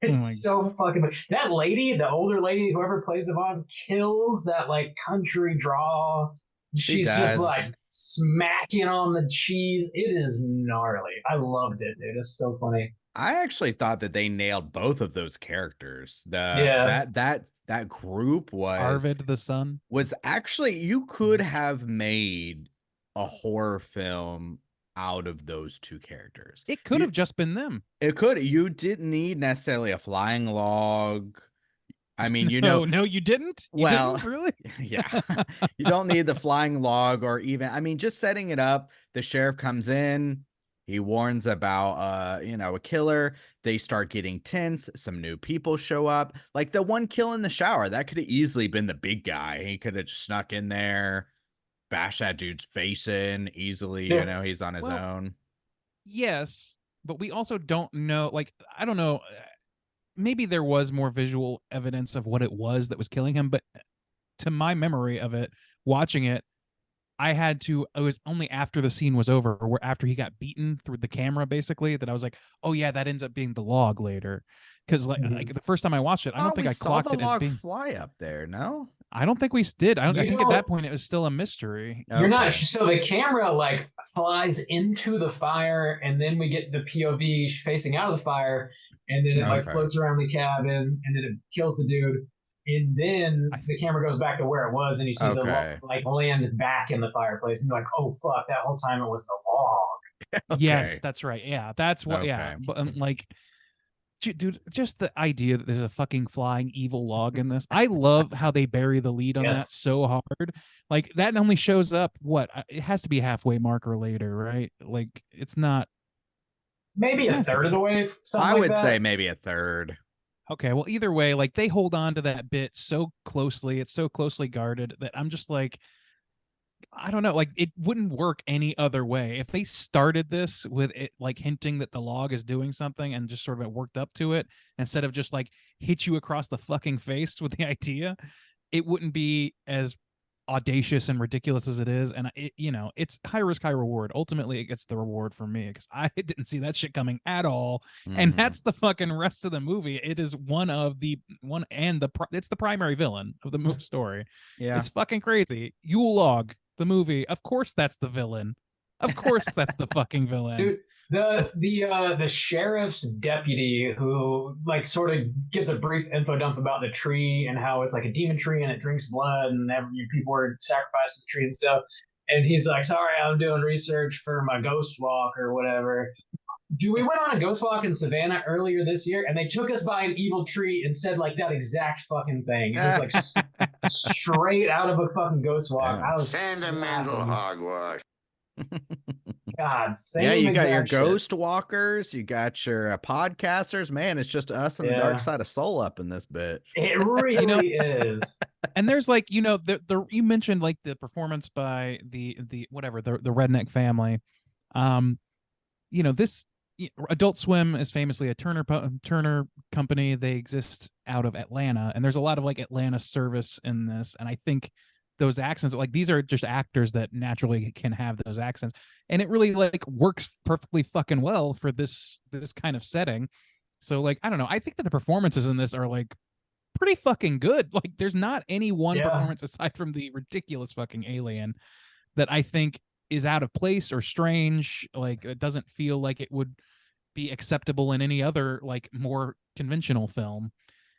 It's so fucking that lady, the older lady, whoever plays Yvonne, kills that like country draw. She's just like smacking on the cheese. It is gnarly. I loved it, dude. It's so funny. I actually thought that they nailed both of those characters. That group was Arvid the son. Was actually, you could have made a horror film out of those two characters. It could have just been them. It could. You didn't need necessarily a flying log. I mean, no, you didn't. Didn't, really? Yeah. You don't need the flying log or even, I mean, just setting it up. The sheriff comes in. He warns about, a killer. They start getting tense. Some new people show up. Like the one kill in the shower, that could have easily been the big guy. He could have just snuck in there, bashed that dude's face in easily. Yeah. He's on his own. Yes, but we also don't know. Like, I don't know. Maybe there was more visual evidence of what it was that was killing him, but to my memory of it, watching it, it was only after the scene was over, where after he got beaten through the camera, basically, that I was like, oh yeah, that ends up being the log later. Because like the first time I watched it, I don't think we I saw clocked the it as log being. fly up there. No. I don't think we did. I You think at know, that point it was still a mystery. You're not Okay. so the camera like flies into the fire, and then we get the POV facing out of the fire, and then it like Okay. floats around the cabin, and then it kills the dude, and then the camera goes back to where it was, and you see the Okay. like land back in the fireplace, and you're like, oh fuck, that whole time it was the log. Yes, Okay. that's right. Yeah, that's what. Yeah, Okay. but like, dude, just the idea that there's a fucking flying evil log in this. I love how they bury the lead on that Yes. so hard. Like that only shows up it has to be halfway mark or later, right? Like it's not. Maybe It a has to third be. of the way. Something I like would that. say maybe a third. Okay, well, either way, like they hold on to that bit so closely. It's so closely guarded that I'm just like, I don't know, like it wouldn't work any other way. If they started this with it like hinting that the log is doing something and just sort of worked up to it instead of just like hit you across the fucking face with the idea, it wouldn't be as audacious and ridiculous as it is. And it's high risk, high reward. Ultimately, it gets the reward for me because I didn't see that shit coming at all. And Mhm. that's the fucking rest of the movie. It is it's the primary villain of the story. Yeah. It's fucking crazy. Yule Log, the movie. Of course, that's the villain. Of course, that's the fucking villain. Dude, the sheriff's deputy who like sort of gives a brief info dump about the tree and how it's like a demon tree and it drinks blood and people were sacrificed to the tree and stuff. And he's like, "Sorry, I'm doing research for my ghost walk or whatever." We went on a ghost walk in Savannah earlier this year, and they took us by an evil tree and said like that exact fucking thing. It was like straight out of a fucking ghost walk. Yeah. I was Sentimental laughing. hogwash. God, same Yeah, you got your exact shit. ghost walkers, you got your podcasters. Man, it's just us and the dark Yeah. side of soul up in this bitch. It really is. And there's like, the you mentioned like the performance by the redneck family. This Adult Swim is famously a Turner company. They exist out of Atlanta, and there's a lot of like Atlanta service in this. And I think those accents, like these are just actors that naturally can have those accents, and it really like works perfectly fucking well for this kind of setting. So like, I don't know. I think that the performances in this are like pretty fucking good. Like there's not any one performance aside from the ridiculous fucking alien that I think is out of place or strange. Like it doesn't feel like it would be acceptable in any other like more conventional film.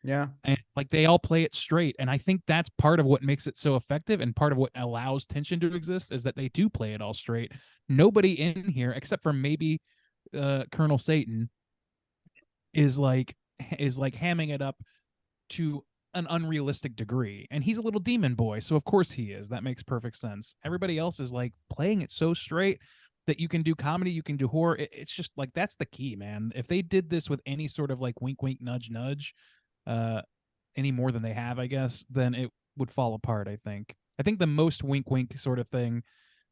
Yeah. And like they all play it straight, and I think that's part of what makes it so effective, and part of what allows tension to exist is that they do play it all straight. Nobody in here except for maybe Colonel Satan is like hamming it up to an unrealistic degree, and he's a little demon boy, so of course he is. That makes perfect sense. Everybody else is like playing it so straight that you can do comedy, you can do horror. It's just like that's the key, man. If they did this with any sort of like wink wink nudge nudge any more than they have, I guess, then it would fall apart. I think the most wink wink sort of thing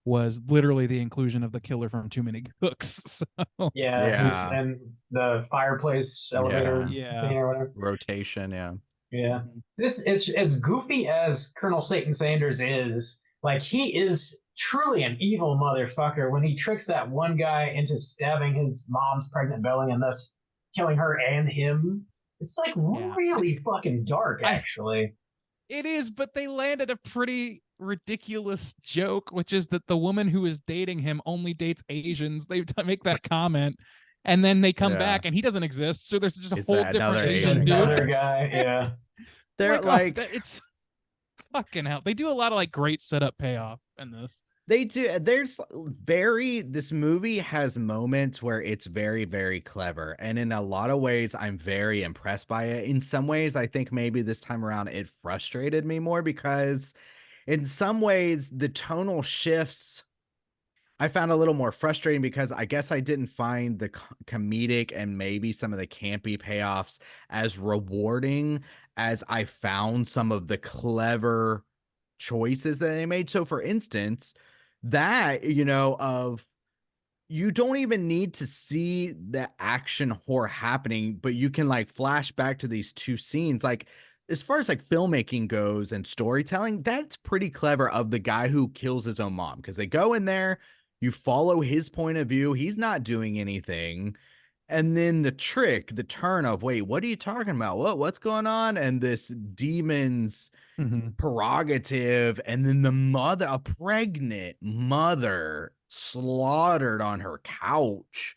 was literally the inclusion of the killer from Too Many Cooks. So, Yeah. And the fireplace elevator Yeah. scene or whatever. Rotation, yeah. Yeah. This is as goofy as Colonel Satan Sanders is. Like he is truly an evil motherfucker when he tricks that one guy into stabbing his mom's pregnant belly and thus killing her and him. It's like really fucking dark, actually. It is, but they landed a pretty ridiculous joke, which is that the woman who is dating him only dates Asians. They make that comment, and then they come back, and he doesn't exist. So there's just a whole different Asian dude. Another guy, yeah. They're like it's fucking hell. They do a lot of like great setup payoff in this. They do. This movie has moments where it's very, very clever. And in a lot of ways, I'm very impressed by it. In some ways, I think maybe this time around, it frustrated me more because in some ways, the tonal shifts I found a little more frustrating because I guess I didn't find the comedic and maybe some of the campy payoffs as rewarding as I found some of the clever choices that they made. So for instance, that, of you don't even need to see the action horror happening, but you can like flash back to these two scenes. Like, as far as like filmmaking goes and storytelling, that's pretty clever of the guy who kills his own mom, because they go in there, you follow his point of view, he's not doing anything. And then the trick, the turn of, wait, what are you talking about? What's going on? And this demon's Mhm. prerogative, and then the mother, a pregnant mother, slaughtered on her couch.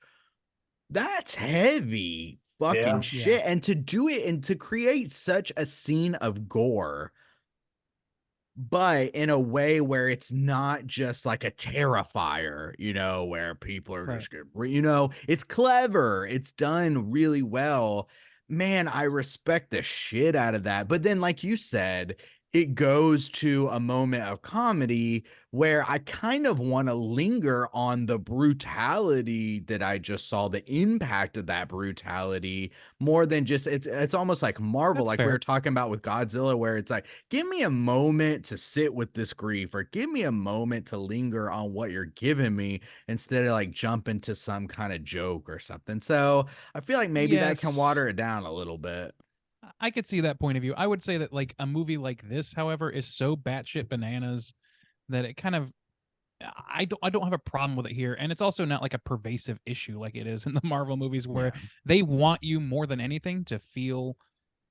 That's heavy fucking Yeah. shit. And to do it and to create such a scene of gore, but in a way where it's not just like a terrifier, where people are just it's clever, it's done really well. Man, I respect the shit out of that. But then, like you said, it goes to a moment of comedy where I kind of want to linger on the brutality that I just saw, the impact of that brutality, more than just it's almost like Marvel, That's like we fair. were talking about with Godzilla, where it's like, give me a moment to sit with this grief, or give me a moment to linger on what you're giving me, instead of like jumping to some kind of joke or something. So I feel like maybe that can Yes. water it down a little bit. I could see that point of view. I would say that like a movie like this, however, is so batshit bananas that it kind of I don't have a problem with it here, and it's also not like a pervasive issue like it is in the Marvel movies, where Yeah. they want you more than anything to feel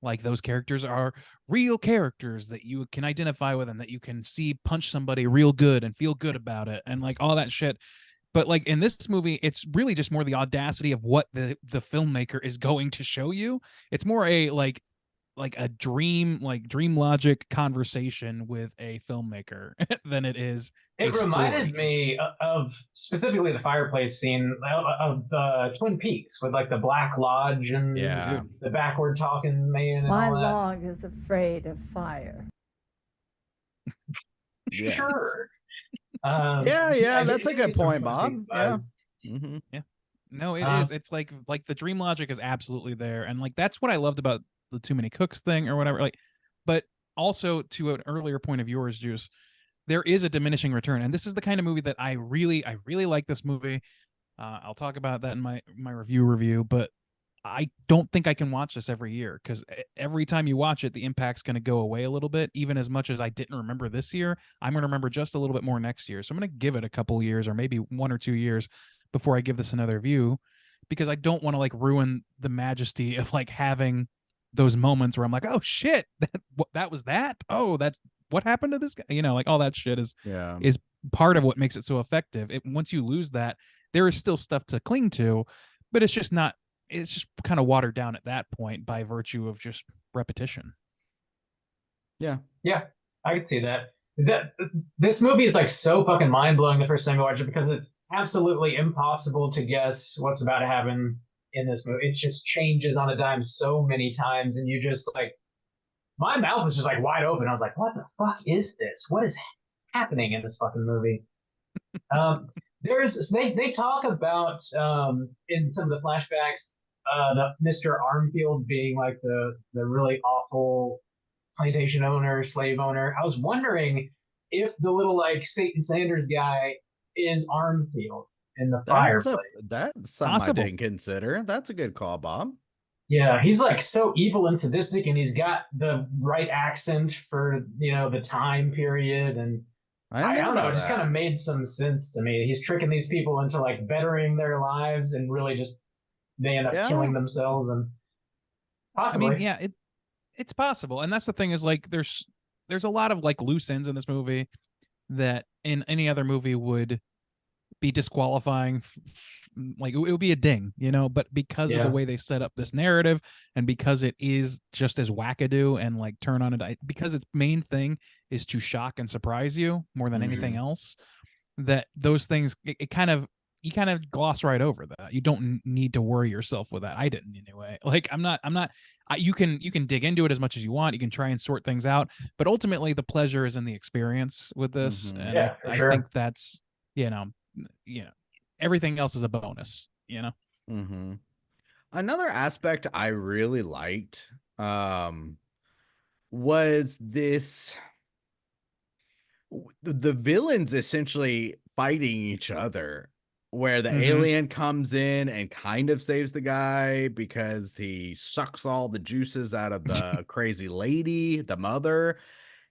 like those characters are real characters that you can identify with and that you can see punch somebody real good and feel good about it and like all that shit. But like in this movie, it's really just more the audacity of what the filmmaker is going to show you. It's more a like a dream logic conversation with a filmmaker than it is a It reminded story. me of specifically the fireplace scene of the Twin Peaks with like the Black Lodge and Yeah. the backward talking man and My all that. log is afraid of fire. Yes. Sure. Yeah, that's a it gave me good some point, Twin Bob. Peaks Yeah. vibes. Hmm. No, it Um, is. It's like the dream logic is absolutely there, and like that's what I loved about the Too Many Cooks thing or whatever. Like, but also to an earlier point of yours, Juice, there is a diminishing return, and this is the kind of movie that I really like. This movie. I'll talk about that in my review, but I don't think I can watch this every year because every time you watch it, the impact's going to go away a little bit. Even as much as I didn't remember this year, I'm going to remember just a little bit more next year. So I'm going to give it a couple years or maybe 1 or 2 years before I give this another view, because I don't want to like ruin the majesty of like having those moments where I'm like, oh shit, that was that. Oh, that's what happened to this guy. Like all that shit Yeah. is part of what makes it so effective. Once you lose that, there is still stuff to cling to, but it's just kind of watered down at that point by virtue of just repetition. Yeah. Yeah, I could see that. This movie is like so fucking mind blowing the first time you watch it because it's absolutely impossible to guess what's about to happen in this movie. It just changes on a dime so many times, and you just like my mouth was just like wide open. I was like, "What the fuck is this? What is happening in this fucking movie?" They talk about in some of the flashbacks the Mr. Armfield being like the really awful plantation owner, slave owner. I was wondering if the little like Satan Sanders guy is Armfield in the fireplace. That's something Possible. I didn't consider. That's a good call, Bob. Yeah, he's like so evil and sadistic, and he's got the right accent for the time period, and I didn't I think don't know, about it just kind of that. made some sense to me. He's tricking these people into like bettering their lives, and really just they end up Yeah. killing themselves, and I possibly. mean, yeah, it's possible, and that's the thing is like there's a lot of like loose ends in this movie that in any other movie would be disqualifying. Like it would be a ding, but because of the Yeah. way they set up this narrative and because it is just as wackadoo and like turn on it, because its main thing is to shock and surprise you more than anything else, that those things it kind of you kind of gloss right over that. You don't need to worry yourself with that. I didn't anyway. Like I'm not you can dig into it as much as you want. You can try and sort things out, but ultimately the pleasure is in the experience with this. Mhm. And Yeah, for I sure. think that's, you know, everything else is a bonus, Mm-hmm. Another aspect I really liked was this the villains essentially fighting each other. where the Mhm. alien comes in and kind of saves the guy because he sucks all the juices out of the crazy lady, the mother.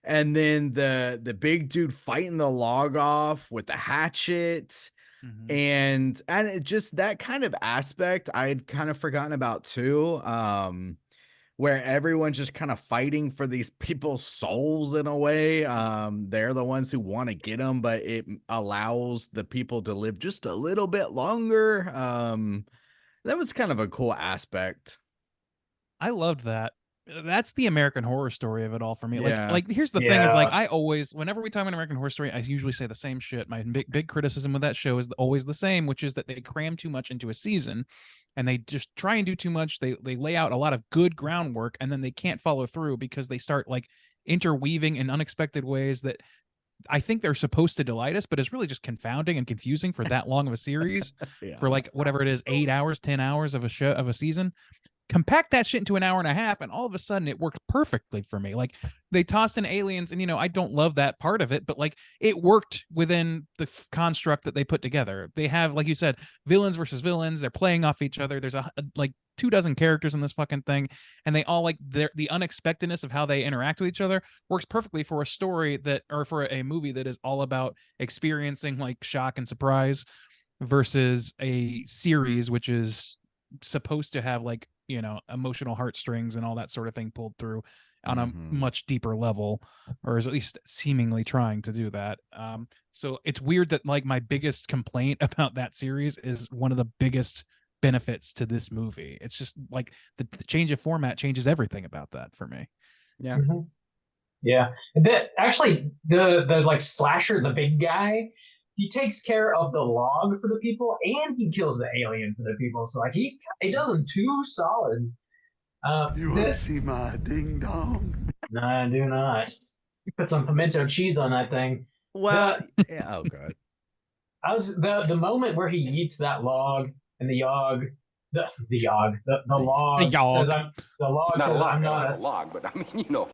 And then the big dude fighting the log off with the hatchet. Mhm. And it just that kind of aspect I had kind of forgotten about too. Where everyone's just kind of fighting for these people's souls in a way. They're the ones who want to get them, but it allows the people to live just a little bit longer. That was kind of a cool aspect. I loved that. That's the American Horror Story of it all for me. Yeah. Like here's the thing is like Yeah. I always, whenever we talk about American Horror Story, I usually say the same shit. My big criticism of that show is always the same, which is that they cram too much into a season, and they just try and do too much. They lay out a lot of good groundwork, and then they can't follow through because they start like interweaving in unexpected ways that I think they're supposed to delight us, but it's really just confounding and confusing for that long of a series, Yeah. for like whatever it is, 8 hours, 10 hours of a show of a season. Compact that shit into an hour and a half, and all of a sudden it worked perfectly for me. Like they tossed in aliens, and I don't love that part of it, but like it worked within the construct that they put together. They have, like you said, villains versus villains. They're playing off each other. There's like 24 characters in this fucking thing, and they all like the unexpectedness of how they interact with each other works perfectly for a story that, or for a movie that is all about experiencing like shock and surprise, versus a series which is supposed to have like emotional heartstrings and all that sort of thing pulled through on a Mhm. much deeper level, or is at least seemingly trying to do that. So it's weird that like my biggest complaint about that series is one of the biggest benefits to this movie. It's just like the change of format changes everything about that for me. Yeah. Mhm. Yeah. Actually, the like slasher, the big guy, he takes care of the log for the people, and he kills the alien for the people. So like he does them two solids. You want to see my ding dong? No, I do not. Put some pimento cheese on that thing. Well, yeah, oh god. I was the moment where he eats that log, and the log yog. says I'm not a log, but I mean, you know.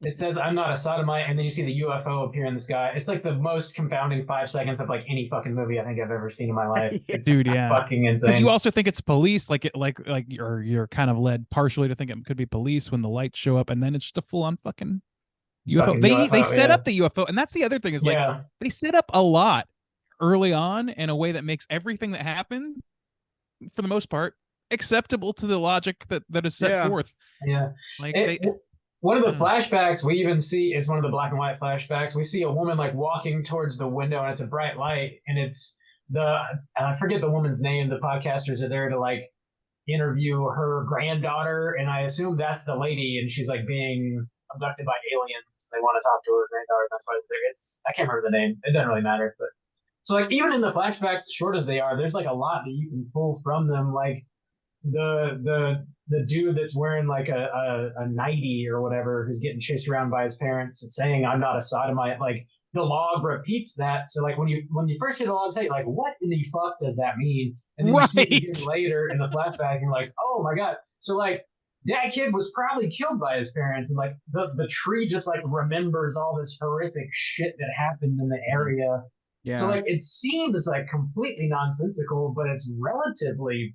it says I'm not a sodomite, and then you see the UFO appear in the sky. It's like the most confounding 5 seconds of like any fucking movie I think I've ever seen in my life. It's Dude, yeah. fucking Because insane. you also think it's police, like you're kind of led partially to think it could be police when the lights show up, and then it's just a full on fucking UFO. Fucking They UFO, set yeah. up the UFO, and that's the other thing is like Yeah. they set up a lot early on in a way that makes everything that happened, for the most part, acceptable to the logic that is set Yeah. forth. Yeah. Like One of the Yeah. flashbacks we even see, it's one of the black and white flashbacks. We see a woman like walking towards the window, and it's a bright light, and it's I forget the woman's name. The podcasters are there to like interview her granddaughter, and I assume that's the lady, and she's like being abducted by aliens. They want to talk to her granddaughter. That's why I can't remember the name. It doesn't really matter, but so like even in the flashbacks, short as they are, there's like a lot that you can pull from them. Like the dude that's wearing like a nightie or whatever, who's getting chased around by his parents, is saying I'm not a sodomite. Like the log repeats that. So like when you first hear the log say, like, what in the fuck does that mean? And then you see it again later in the flashback, and you're like, oh my god. So like that kid was probably killed by his parents, and like the tree just like remembers all this horrific shit that happened in the area. Yeah. So like it seems like completely nonsensical, but it's relatively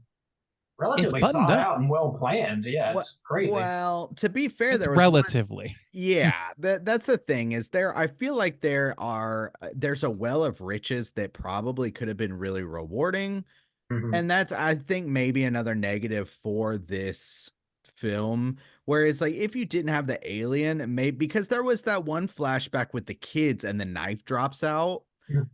buttoned thought up. out and well planned. Yeah, it's crazy. Well, to be fair, it's there was relatively. Yeah, that's the thing is I feel like there's a well of riches that probably could have been really rewarding. Mhm. And that's, I think, maybe another negative for this film, where it's like if you didn't have the alien, maybe because there was that one flashback with the kids and the knife drops out.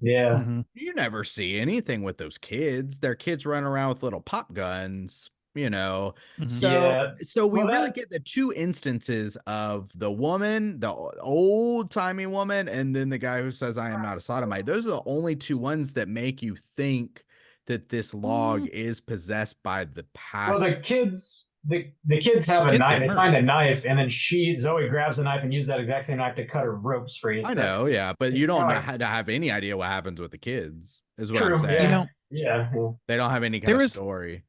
Yeah. Mhm. You never see anything with those kids. Their kids running around with little pop guns, Mhm. So we Well, really that- get the two instances of the woman, the old timey woman, and then the guy who says, I am not a sodomite. Those are the only two ones that make you think that this log is possessed by the past. Well, the kids have a Kids knife. get They find a knife, and then Zoe grabs the knife and uses that exact same knife to cut her ropes free. I So- know, yeah, but you it's don't not know like- how to have any idea what happens with the kids, is what True. I'm saying. Yeah. You know, yeah. They don't have any kind There of is- story.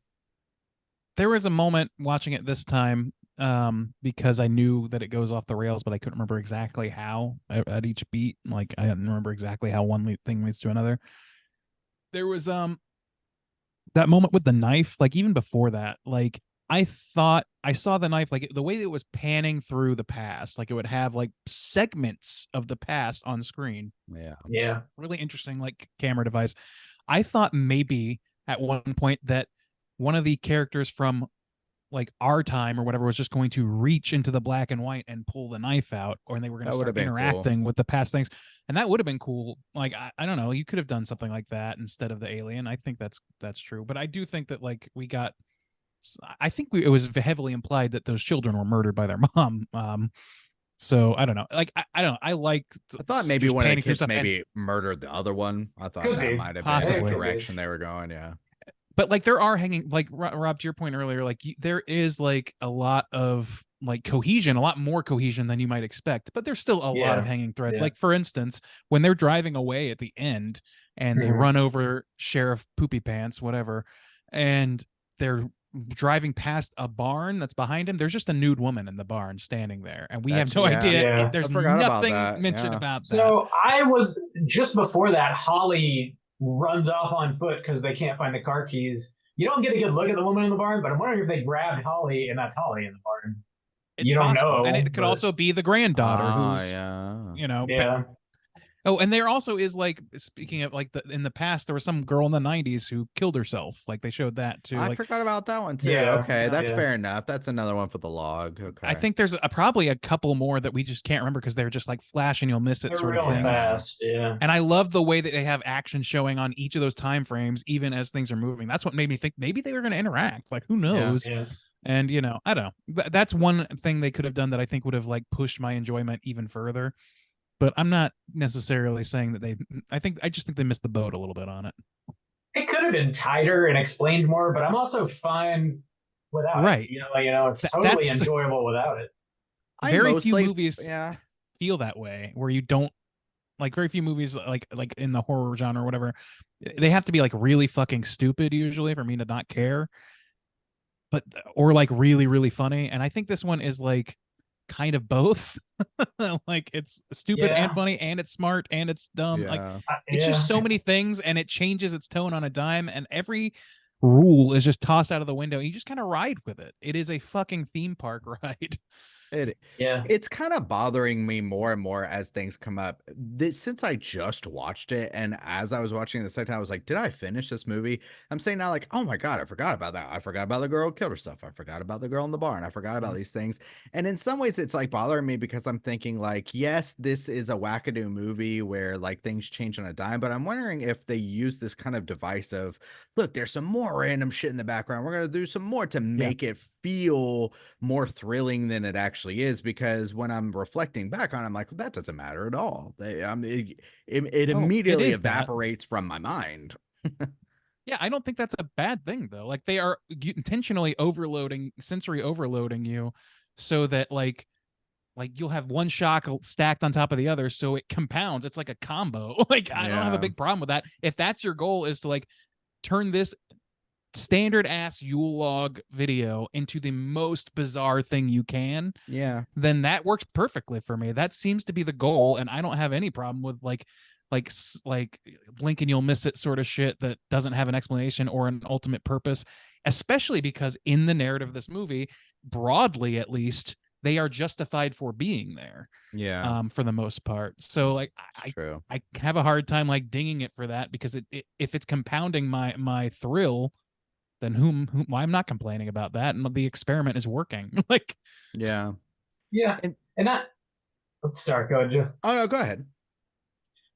There was a moment watching it this time, because I knew that it goes off the rails, but I couldn't remember exactly how at each beat. Like I didn't remember exactly how one thing leads to another. There was that moment with the knife, like even before that, like I thought I saw the knife, like the way that it was panning through the past, like it would have like segments of the past on screen. Yeah. Yeah. Really interesting, like camera device. I thought maybe at one point that one of the characters from like our time or whatever was just going to reach into the black and white and pull the knife out, or they were going to That would have start been cool. interacting with the past things, and that would have been cool. Like I don't know, you could have done something like that instead of the alien. I think that's true, but I do think that like we got. I think it was heavily implied that those children were murdered by their mom. So I don't know. Like I don't know. I like. I thought maybe just one of the panning through kids stuff, and- maybe murdered the other one. I thought Could that be. might have been Possibly. the direction they were going. Yeah. but like there are hanging, like Rob, to your point earlier, like there is like a lot of like cohesion, a lot more cohesion than you might expect, but there's still a lot of Yeah. hanging threads. Yeah. Like for instance, when they're driving away at the end and they Mhm. run over Sheriff Poopy Pants, whatever, and they're driving past a barn that's behind him, there's just a nude woman in the barn standing there, and we have That's- no yeah. idea. Yeah. There's I forgot about nothing that, mentioned yeah. about that. So I was just before that, Holly runs off on foot because they can't find the car keys. You don't get a good look at the woman in the barn, but I'm wondering if they grabbed Holly and that's Holly in the barn. It's you don't possible, know, and it could but- also be the granddaughter Ah, who's yeah. you know Yeah. Oh, and there also is like, speaking of like in the past, there was some girl in the 90s who killed herself. Like they showed that too. I Like forgot about that one too. Yeah, Okay, that's yeah. fair enough. That's another one for the log. Okay. I think there's probably a couple more that we just can't remember because they're just like flash and you'll miss it They're sort of real things. fast. Yeah. And I love the way that they have action showing on each of those time frames, even as things are moving. That's what made me think maybe they were going to interact. Like who knows? Yeah. And you know, I don't know. That's one thing they could have done that I think would have like pushed my enjoyment even further. But I'm not necessarily saying that I just think they missed the boat a little bit on it. It could have been tighter and explained more, but I'm also fine without Right. it. You know, it's totally That's- enjoyable without it. I Very few mostly- movies Yeah. feel that way, where you don't like very few movies like in the horror genre or whatever. They have to be like really fucking stupid usually for me to not care. But or like really, really funny. And I think this one is like kind of both. Like it's stupid Yeah. and funny and it's smart and it's dumb. Like Yeah. it's Yeah. just so many things and it changes its tone on a dime and every rule is just tossed out of the window. You just kind of ride with it. It is a fucking theme park ride. Yeah. It's kind of bothering me more and more as things come up. Since I just watched it, and as I was watching it the second time, I was like, did I finish this movie? I'm saying now, like, oh my God, I forgot about that. I forgot about the girl who killed herself. I forgot about the girl in the barn. I forgot about these things. And in some ways, it's like bothering me because I'm thinking, like, yes, this is a wackadoo movie where like things change on a dime, but I'm wondering if they use this kind of device of, look, there's some more random shit in the background. We're going to do some more to make it feel more thrilling than it actually is, because when I'm reflecting back on it, I'm like, well, that doesn't matter at all. It immediately is that. evaporates from my mind. Yeah, I don't think that's a bad thing though. Like they are intentionally sensory overloading you so that like you'll have one shock stacked on top of the other so it compounds. It's like a combo. Like I don't have a Yeah. big problem with that. If that's your goal, is to like turn this standard ass Yule log video into the most bizarre thing you can, Yeah. then that works perfectly for me. That seems to be the goal, and I don't have any problem with like blink and you'll miss it sort of shit that doesn't have an explanation or an ultimate purpose, especially because in the narrative of this movie, broadly at least, they are justified for being there. Yeah. For the most part. So like It's true. I have a hard time like dinging it for that, because it if it's compounding my thrill, then why I'm not complaining about that, and the experiment is working. Like Yeah. Yeah. And- And that. Oops, sorry, go ahead, Joe. Oh no, go ahead.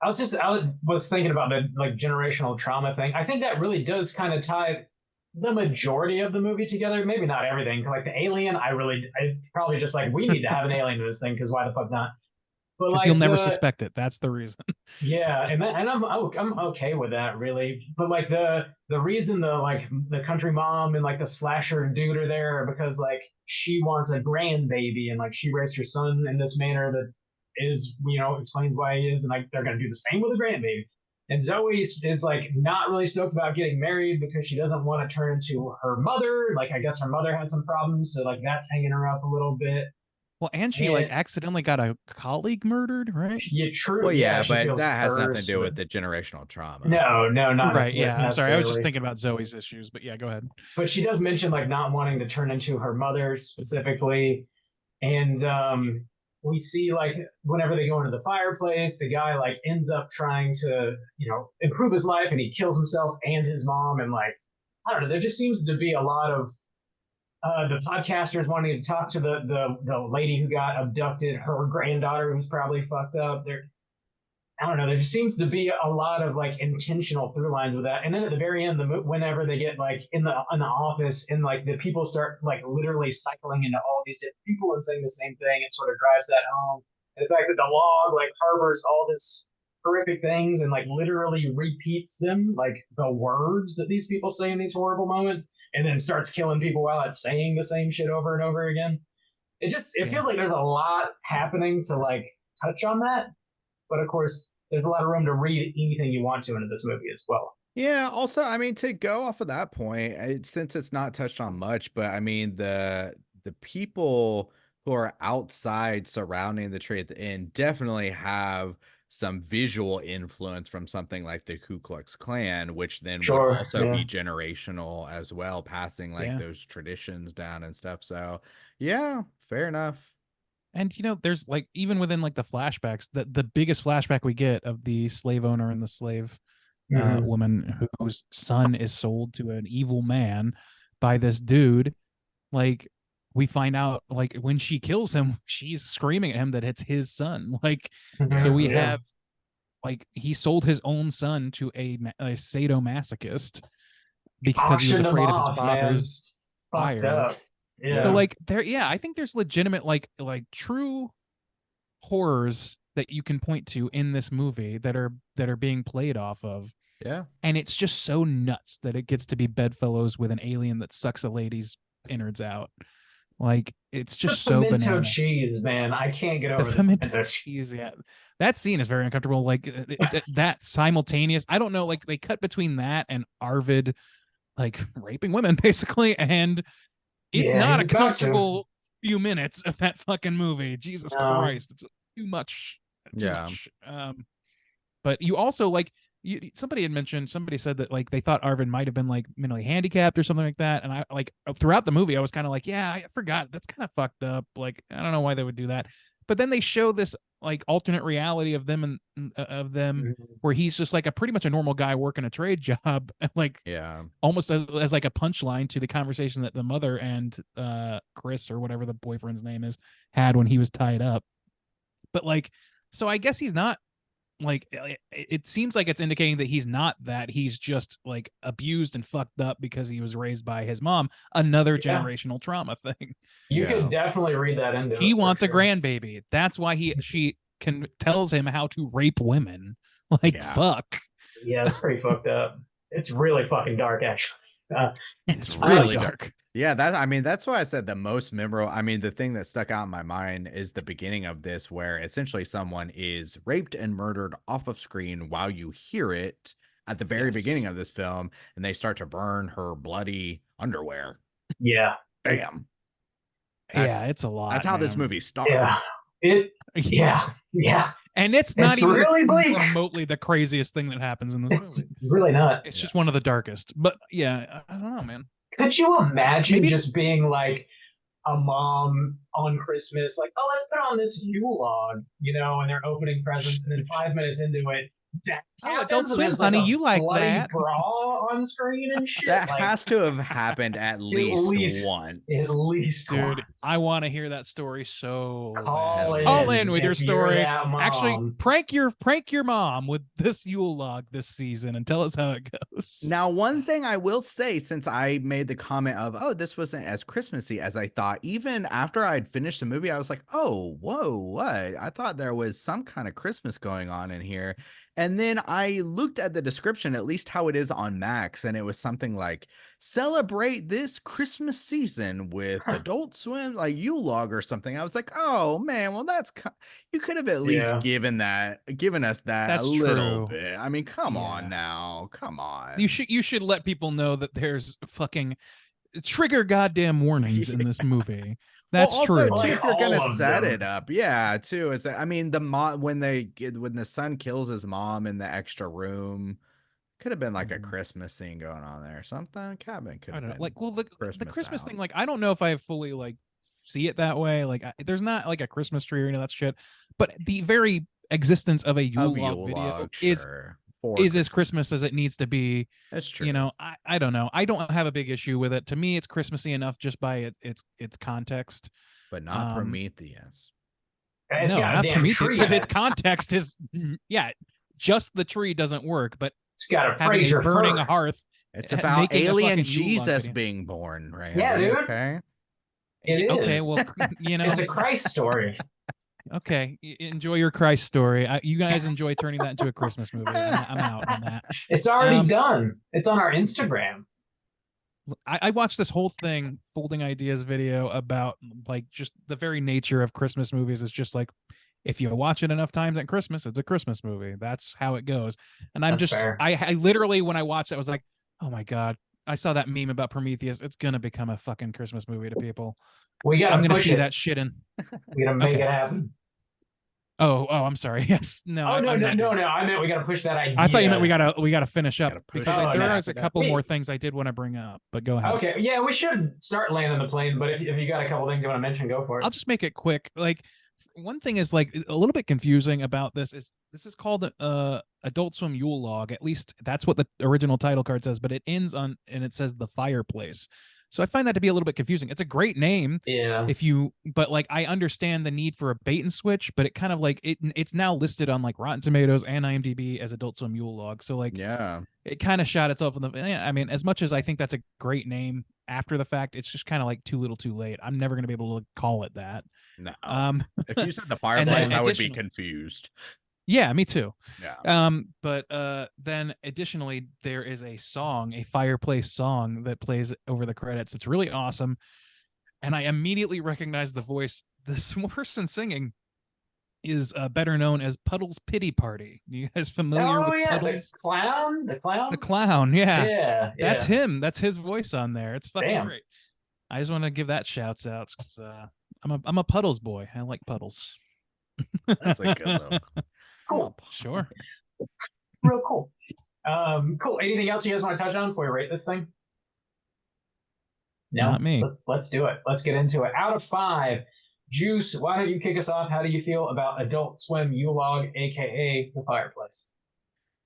I was thinking about the like generational trauma thing. I think that really does kind of tie the majority of the movie together. Maybe not everything. Like the alien, I probably just like, we need to have an alien in this thing because why the fuck not? But because like you'll never the- suspect it. That's the reason. Yeah, and I'm okay with that really. But like the reason the country mom and like the slasher dude are there are because like she wants a grandbaby and like she raised her son in this manner that is, explains why he is, and like they're gonna do the same with a grandbaby. And Zoe is like not really stoked about getting married because she doesn't want to turn into her mother. Like I guess her mother had some problems, so like that's hanging her up a little bit. Well, and she like And- accidentally got a colleague murdered, right? Yeah, true. Well, yeah, she but feels that has nothing to cursed, do but- with the generational trauma. No, not Right. Yeah. I'm sorry. I was just necessarily. thinking about Zoe's issues, but yeah, go ahead. But she does mention like not wanting to turn into her mother specifically, and we see like whenever they go into the fireplace, the guy like ends up trying to improve his life, and he kills himself and his mom, and like I don't know, there just seems to be a lot of the podcasters wanting to talk to the lady who got abducted, her granddaughter who's probably fucked up. I don't know. There just seems to be a lot of like intentional through lines with that. And then at the very end, whenever they get like in the office and like the people start like literally cycling into all these different people and saying the same thing, it sort of drives that home. And the fact that the log like harbors all this horrific things and like literally repeats them, like the words that these people say in these horrible moments, and then starts killing people while it's saying the same shit over and over again. It feels like there's a lot happening to like touch on that. But of course, there's a lot of room to read anything you want to into this movie as well. Yeah. Also, I mean, to go off of that point, since it's not touched on much, but I mean, the people who are outside surrounding the tree at the end definitely have some visual influence from something like the Ku Klux Klan, which then would also be generational as well, passing like those traditions down and stuff. So, yeah, fair enough. And there's like even within like the flashbacks, the biggest flashback we get of the slave owner and the slave woman whose son is sold to an evil man by this dude. Like we find out like when she kills him, she's screaming at him that it's his son. Like so we have like he sold his own son to a sadomasochist because he was afraid of his father's fire. Yeah. So like I think there's legitimate like true horrors that you can point to in this movie that are being played off of. Yeah. And it's just so nuts that it gets to be bedfellows with an alien that sucks a lady's innards out. Like it's just so pimento bananas. Cheese, man. I can't get over the pimento cheese. Yeah. That scene is very uncomfortable. Like it's that simultaneous. I don't know, like they cut between that and Arvid like raping women basically, and it's not a comfortable few minutes of that fucking movie. Jesus Christ. It's too much. Much. But you also like somebody said that like they thought Arvid might have been like mentally handicapped or something like that. And I like throughout the movie, I was kind of like, yeah, I forgot. That's kind of fucked up. Like, I don't know why they would do that. But then they show this like alternate reality of them where he's just like pretty much a normal guy working a trade job, like almost as like a punchline to the conversation that the mother and Chris or whatever the boyfriend's name is had when he was tied up. But like, so I guess he's not like, it seems like it's indicating that he's not that. He's just like abused and fucked up because he was raised by his mom. Another generational trauma thing. You could definitely read that into it. He wants a grandbaby. That's why she tells him how to rape women. Like, fuck. Yeah, it's pretty fucked up. It's really fucking dark, actually. It's really dark. Yeah, that's why I said the most memorable. I mean, the thing that stuck out in my mind is the beginning of this, where essentially someone is raped and murdered off of screen while you hear it at the very beginning of this film, and they start to burn her bloody underwear. Yeah. Bam. It's a lot. That's how this movie starts. Yeah. And it's not even really bleak. remotely the craziest thing that happens in this movie. Really not. It's just one of the darkest. But yeah, I don't know, man. Could you imagine just being like a mom on Christmas, like, oh, let's put on this Yule log, and they're opening presents, and then 5 minutes into it, Adult Swim, honey, you like that bra on screen and shit. That has to have happened at least once. At least, dude. once. I want to hear that story so Call in with your story. Actually, mom. prank your mom with this Yule log this season and tell us how it goes. Now, one thing I will say, since I made the comment of, oh, this wasn't as Christmassy as I thought, even after I'd finished the movie, I was like, oh, whoa, what? I thought there was some kind of Christmas going on in here. And then I looked at the description, at least how it is on Max, and it was something like, celebrate this Christmas season with Adult Swim, like Yule Log or something. I was like, oh man, well you could have at least given us that little bit. I mean, come on now, come on. You should let people know that there's fucking trigger goddamn warnings in this movie. That's also true. too, Like, if you're gonna all of set them. it up, yeah, too. Is I mean, the mom when the son kills his mom in the extra room, could have been like a Mhm. Christmas scene going on there. Something cabin could I have don't know. been Like, well, the Christmas Christmas thing, town like, I don't know if I fully like see it that way. Like, there's not like a Christmas tree or any of that shit. But the very existence of a of Yule log Yule video log, sure, for is as Christmas. Christmas as it needs to be. That's You true, know, I don't know. I don't have a big issue with it. To me, it's Christmassy enough just by its context. but not Um, Prometheus. It's no, got a not damn Prometheus, tree because in its it. context is yeah, just the tree doesn't work, but It's got a having a Fraser burning fir. hearth, It's about making a alien fucking Yule log Jesus video. being born, Yeah, Randy. dude. Okay. It Okay, is. well, you know, It's a Christ story. okay, enjoy your Christ story. You guys enjoy turning that into a Christmas movie. I'm out on that. It's already Um, done. It's on our Instagram. I watched this whole thing, Folding Ideas video, about like just the very nature of Christmas movies. It's just like if you watch it enough times at Christmas, it's a Christmas movie. That's how it goes. And I'm That's just fair. I literally, when I watched it, I was like, oh my God. I saw that meme about Prometheus. It's gonna become a fucking Christmas movie to people. We I'm gotta gonna push see it. that shit in. We gotta make Okay. it happen. I'm sorry. Yes. No, Oh no, I'm no, not no, doing no. I meant we gotta push that idea. I thought you meant we gotta finish up Gotta push because it. Oh, there no. is a couple Wait. more things I did want to bring up, but go ahead. Okay, yeah, we should start landing the plane. But if you got a couple things you want to mention, go for it. I'll just make it quick. Like, one thing is like a little bit confusing about this is called Adult Swim Yule Log. At least that's what the original title card says, but it ends on and it says the fireplace. So I find that to be a little bit confusing. It's a great name Yeah. but like I understand the need for a bait and switch, but it kind of like it's now listed on like Rotten Tomatoes and IMDb as Adult Swim Yule Log. So like Yeah. it kind of shot itself in the. I mean, as much as I think that's a great name after the fact, it's just kind of like too little, too late. I'm never gonna be able to call it that. No. Um, If you said the and then fireplace, I would be additional- confused. Yeah, me too. Yeah. But then additionally, there is a song, a fireplace song that plays over the credits. It's really awesome, and I immediately recognize the voice. This person singing is better known as Puddle's Pity Party. You guys familiar Oh with yeah, Puddles? the clown. The clown. The clown, yeah. Yeah, That's yeah. him. That's his voice on there. It's fucking Damn. great. I just want to give that shouts out because I'm a Puddles boy. I like Puddles. That's a good little. Cool. Sure. Real cool. Cool. Anything else you guys want to touch on before we rate this thing? No, Not me. Let's do it. Let's get into it. Out of 5, Juice, why don't you kick us off? How do you feel about Adult Swim Yule Log, aka The Fireplace?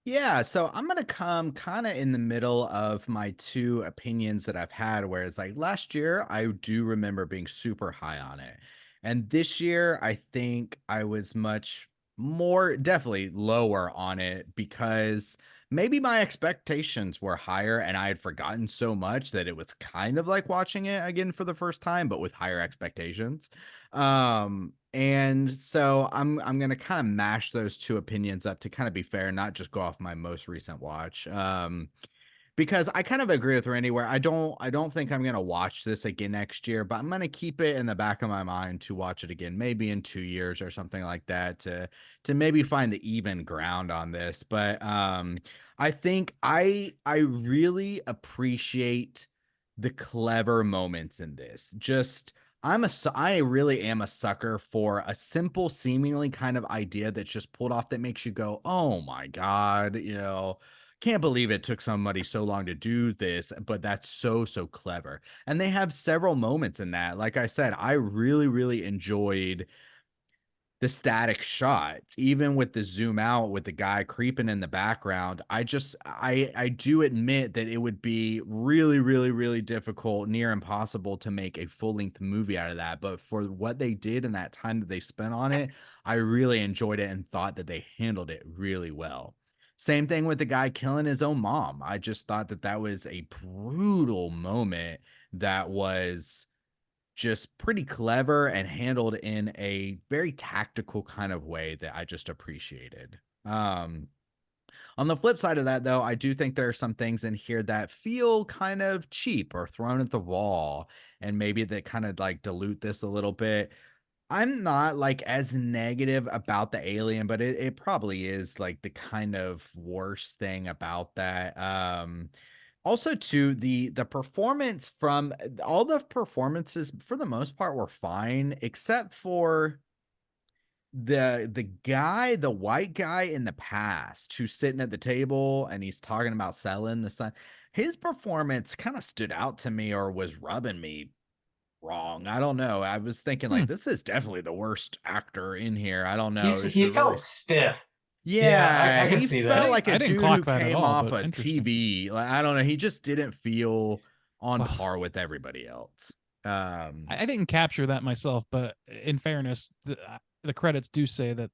Yeah, so I'm gonna come kind of in the middle of my two opinions that I've had, where it's like last year I do remember being super high on it, and this year I think I was much more definitely lower on it because maybe my expectations were higher and I had forgotten so much that it was kind of like watching it again for the first time, but with higher expectations. And so I'm gonna kind of mash those two opinions up to kind of be fair, not just go off my most recent watch. Because I kind of agree with Randy where I don't think I'm gonna watch this again next year, but I'm gonna keep it in the back of my mind to watch it again, maybe in 2 years or something like that, to maybe find the even ground on this. But I think I really appreciate the clever moments in this. Just I really am a sucker for a simple, seemingly kind of idea that's just pulled off that makes you go, oh my God, can't believe it took somebody so long to do this, but that's so clever. And they have several moments in that. Like I said, I really, really enjoyed the static shots, even with the zoom out with the guy creeping in the background. I do admit that it would be really, really, really difficult, near impossible to make a full-length movie out of that. But for what they did and that time that they spent on it, I really enjoyed it and thought that they handled it really well. Same thing with the guy killing his own mom. I just thought that that was a brutal moment that was just pretty clever and handled in a very tactical kind of way that I just appreciated. On the flip side of that, though, I do think there are some things in here that feel kind of cheap or thrown at the wall, and maybe that kind of like dilute this a little bit. I'm not like as negative about the alien, but it probably is like the kind of worst thing about that. Also, too, the performance from all the performances for the most part were fine, except for the white guy in the past who's sitting at the table and he's talking about selling the sun. His performance kind of stood out to me or was rubbing me wrong. I don't know. I was thinking Hmm. like this is definitely the worst actor in here. I don't know. He felt stiff. Yeah, I can he see felt that. like I a didn't dude who clock that at came all, off but a interesting. TV. Like I don't know, he just didn't feel on Well, par with everybody else. I didn't capture that myself, but in fairness, the credits do say that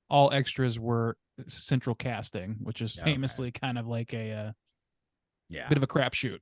all extras were central casting, which is Okay. famously kind of like a Yeah. bit of a crapshoot.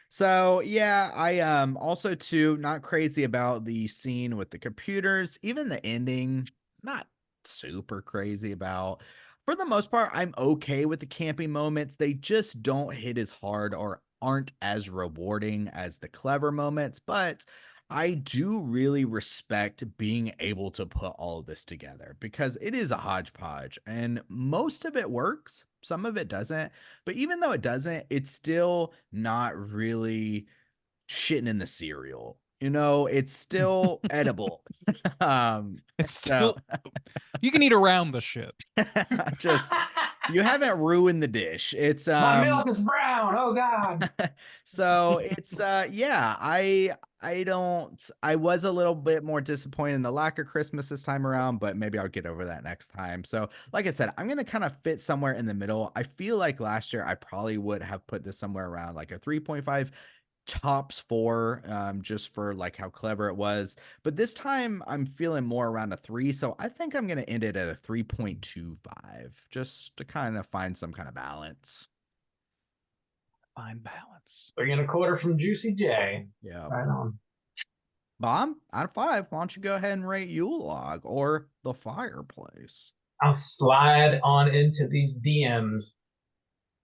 So yeah, I also too not crazy about the scene with the computers. Even the ending, not super crazy about. For the most part, I'm okay with the camping moments. They just don't hit as hard or aren't as rewarding as the clever moments, but I do really respect being able to put all of this together because it is a hodgepodge and most of it works, some of it doesn't. But even though it doesn't, it's still not really shitting in the cereal. You know, it's still edible. It's So still you can eat around the shit. just you haven't ruined the dish. It's My milk is brown. Oh God. so it's yeah, I was a little bit more disappointed in the lack of Christmas this time around, but maybe I'll get over that next time. So like I said, I'm gonna kind of fit somewhere in the middle. I feel like last year I probably would have put this somewhere around like a 3.5 tops 4, just for like how clever it was, but this time I'm feeling more around a 3, so I think I'm gonna end it at a 3.25 just to kind of find some kind of balance. Fine balance. 3.25 from Juicy J. Yeah. Right on. Bob, out of 5, why don't you go ahead and rate Yule Log or The Fireplace? I'll slide on into these DMs.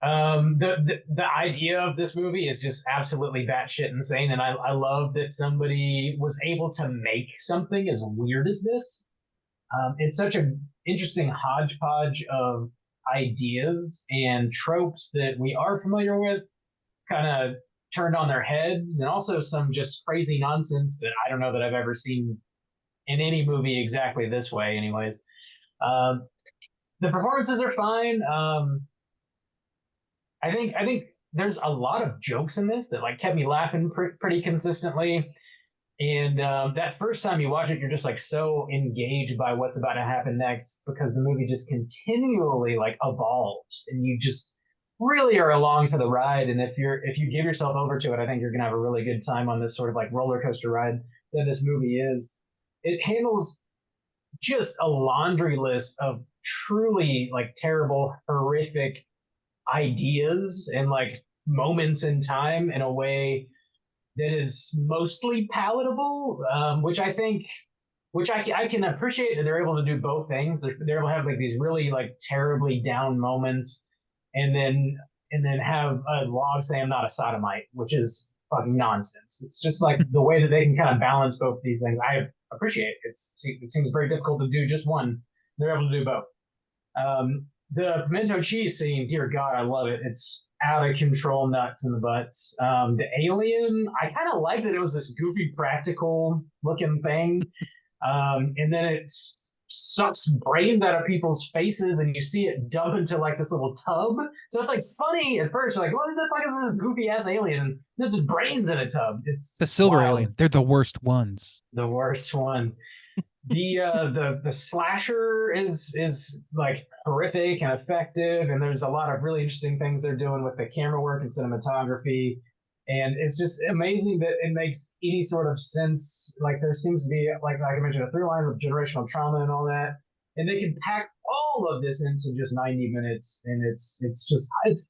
The idea of this movie is just absolutely batshit insane, and I love that somebody was able to make something as weird as this. It's such an interesting hodgepodge of ideas and tropes that we are familiar with, kind of turned on their heads, and also some just crazy nonsense that I don't know that I've ever seen in any movie exactly this way. Anyways, um, the performances are fine. I think there's a lot of jokes in this that like kept me laughing pretty consistently. And that first time you watch it, you're just like so engaged by what's about to happen next because the movie just continually like evolves, and you just really are along for the ride. And if you give yourself over to it, I think you're gonna have a really good time on this sort of like roller coaster ride that this movie is. It handles just a laundry list of truly like terrible, horrific ideas and like moments in time in a way that is mostly palatable, which I can appreciate that they're able to do both things. They're able to have like these really like terribly down moments, and then have a log say I'm not a sodomite, which is fucking nonsense. It's just like the way that they can kind of balance both these things. I appreciate it. It seems very difficult to do just one. They're able to do both. The pimento cheese scene, dear God, I love it. It's out of control nuts in the butts. The alien, I kind of like that it was this goofy practical looking thing. And then it sucks brains out of people's faces and you see it dump into like this little tub. So it's like funny at first. You're like, what is this? Like, is this goofy ass alien? There's just brains in a tub. It's The silver wild. alien. They're the worst ones. The worst ones. The slasher is like horrific and effective, and there's a lot of really interesting things they're doing with the camera work and cinematography, and it's just amazing that it makes any sort of sense. Like there seems to be like I mentioned a through line of generational trauma and all that, and they can pack all of this into just 90 minutes, and it's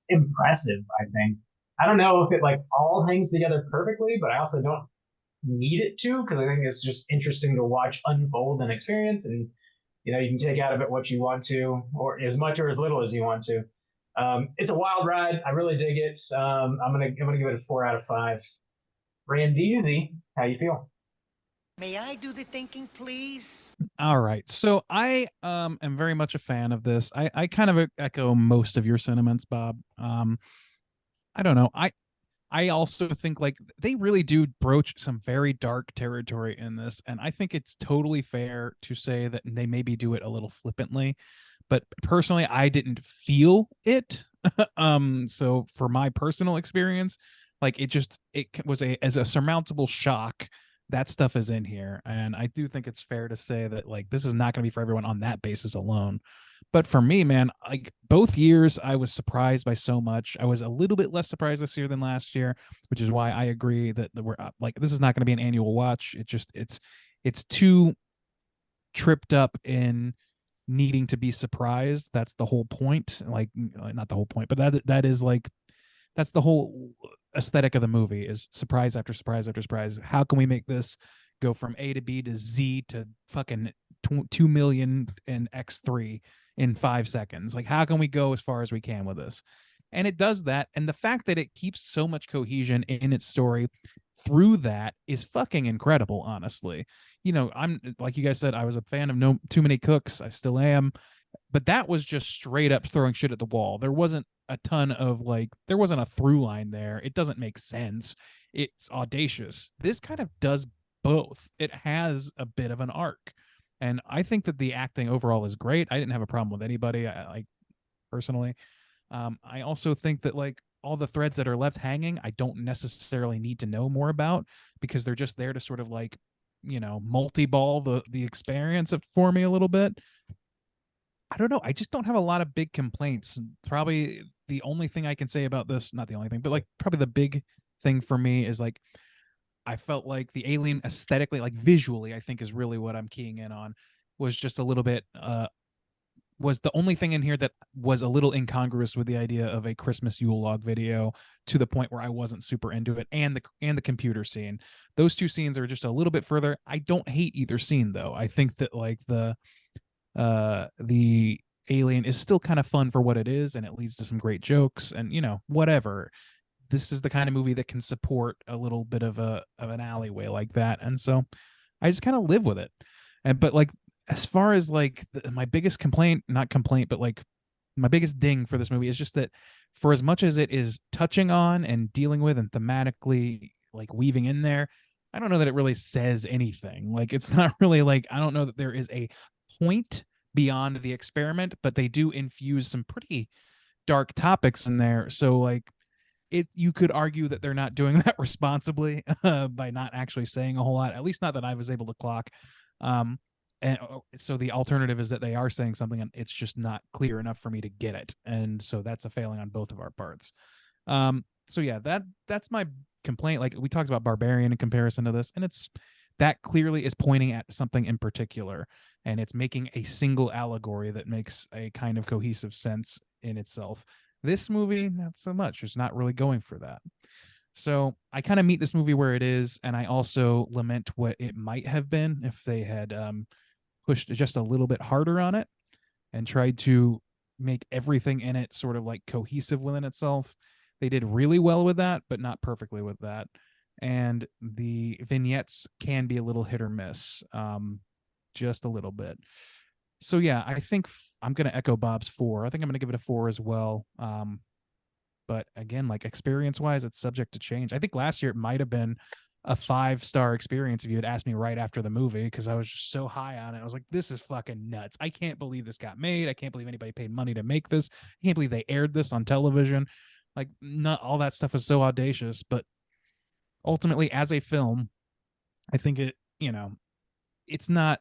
impressive. I think I don't know if it like all hangs together perfectly, but I also don't need it to because I think it's just interesting to watch unfold and experience, and you know you can take out of it what you want to, or as much or as little as you want to. It's a wild ride. I really dig it. I'm gonna give it a 4 out of 5. Randeezy, how you feel? May I do the thinking, please? All right. So I am very much a fan of this. I kind of echo most of your sentiments, Bob. I don't know. I also think like they really do broach some very dark territory in this, and I think it's totally fair to say that they maybe do it a little flippantly, but personally I didn't feel it. So for my personal experience, like it was as a surmountable shock. That stuff is in here, and I do think it's fair to say that like this is not going to be for everyone on that basis alone. But for me, man, like both years, I was surprised by so much. I was a little bit less surprised this year than last year, which is why I agree that we're like this is not going to be an annual watch. It's too tripped up in needing to be surprised. That's the whole point. Like not the whole point, but that is like that's the whole aesthetic of the movie is surprise after surprise after surprise. How can we make this go from A to B to Z to fucking 2 million and X3 in 5 seconds? Like, how can we go as far as we can with this? And it does that. And the fact that it keeps so much cohesion in its story through that is fucking incredible, honestly. You know, I'm like you guys said, I was a fan of No Too Many Cooks. I still am. But that was just straight up throwing shit at the wall. There wasn't a ton of like, there wasn't a through line there. It doesn't make sense. It's audacious. This kind of does both. It has a bit of an arc. And I think that the acting overall is great. I didn't have a problem with anybody, like personally. I also think that like all the threads that are left hanging, I don't necessarily need to know more about because they're just there to sort of like, you know, multi-ball the experience for me a little bit. I don't know. I just don't have a lot of big complaints. Probably the only thing I can say about this, not the only thing, but like probably the big thing for me is like I felt like the alien aesthetically, like visually, I think is really what I'm keying in on, was just a little bit was the only thing in here that was a little incongruous with the idea of a Christmas Yule log video to the point where I wasn't super into it, and the computer scene. Those two scenes are just a little bit further. I don't hate either scene though. I think that like the alien is still kind of fun for what it is, and it leads to some great jokes, and you know, whatever. This is the kind of movie that can support a little bit of an alleyway like that, and so I just kind of live with it. And but like as far as like my biggest complaint, not complaint, but like my biggest ding for this movie is just that for as much as it is touching on and dealing with and thematically like weaving in there, I don't know that it really says anything. Like it's not really like, I don't know that there is a point beyond the experiment, but they do infuse some pretty dark topics in there. So like you could argue that they're not doing that responsibly by not actually saying a whole lot, at least not that I was able to clock. And so the alternative is that they are saying something and it's just not clear enough for me to get it. And so that's a failing on both of our parts. So yeah, that's my complaint. Like we talked about Barbarian in comparison to this, and that clearly is pointing at something in particular, and it's making a single allegory that makes a kind of cohesive sense in itself. This movie, not so much. It's not really going for that. So I kind of meet this movie where it is, and I also lament what it might have been if they had pushed just a little bit harder on it and tried to make everything in it sort of like cohesive within itself. They did really well with that, but not perfectly with that. And the vignettes can be a little hit or miss, just a little bit. So yeah, I think I'm going to echo Bob's 4. I think I'm going to give it a 4 as well. But again, like experience wise, it's subject to change. I think last year it might have been a 5-star experience if you had asked me right after the movie, because I was just so high on it. I was like, this is fucking nuts. I can't believe this got made. I can't believe anybody paid money to make this. I can't believe they aired this on television. Like, not all that stuff is so audacious, but ultimately as a film, I think it, you know, it's not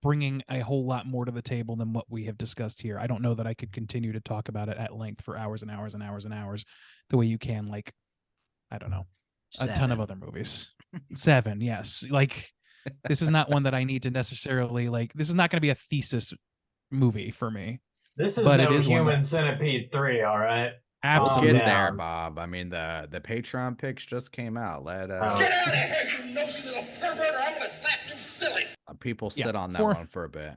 bringing a whole lot more to the table than what we have discussed here. I don't know that I could continue to talk about it at length for hours and hours and hours and hours the way you can, like, I don't know, a ton of other movies. 7, yes. Like, this is not one that I need to necessarily, like, this is not going to be a thesis movie for me. This is But no it is one Human that- Centipede 3, all right? Absolutely. Get there, down. Bob. I mean, the Patreon picks just came out. Let Oh. Get out of here, you nosy little pervert, or I'm gonna slap you silly. people Yeah, sit on that 4 one for a bit.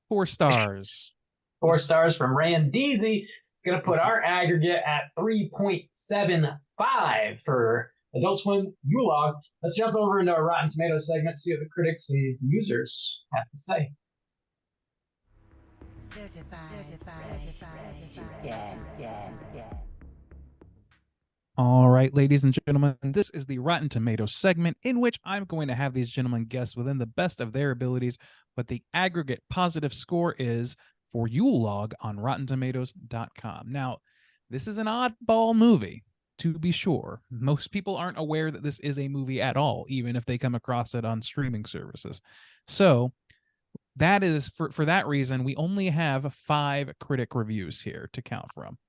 4 stars. 4 stars from Randeezy. It's going to put our aggregate at 3.75 for Adult Swim Yule Log. Let's jump over into our Rotten Tomatoes segment, see what the critics and users have to say. Certified. All right, ladies and gentlemen, this is the Rotten Tomatoes segment in which I'm going to have these gentlemen guess within the best of their abilities what the aggregate positive score is for Yule Log on RottenTomatoes.com. Now, this is an oddball movie, to be sure. Most people aren't aware that this is a movie at all, even if they come across it on streaming services. So that is for that reason, we only have 5 critic reviews here to count from.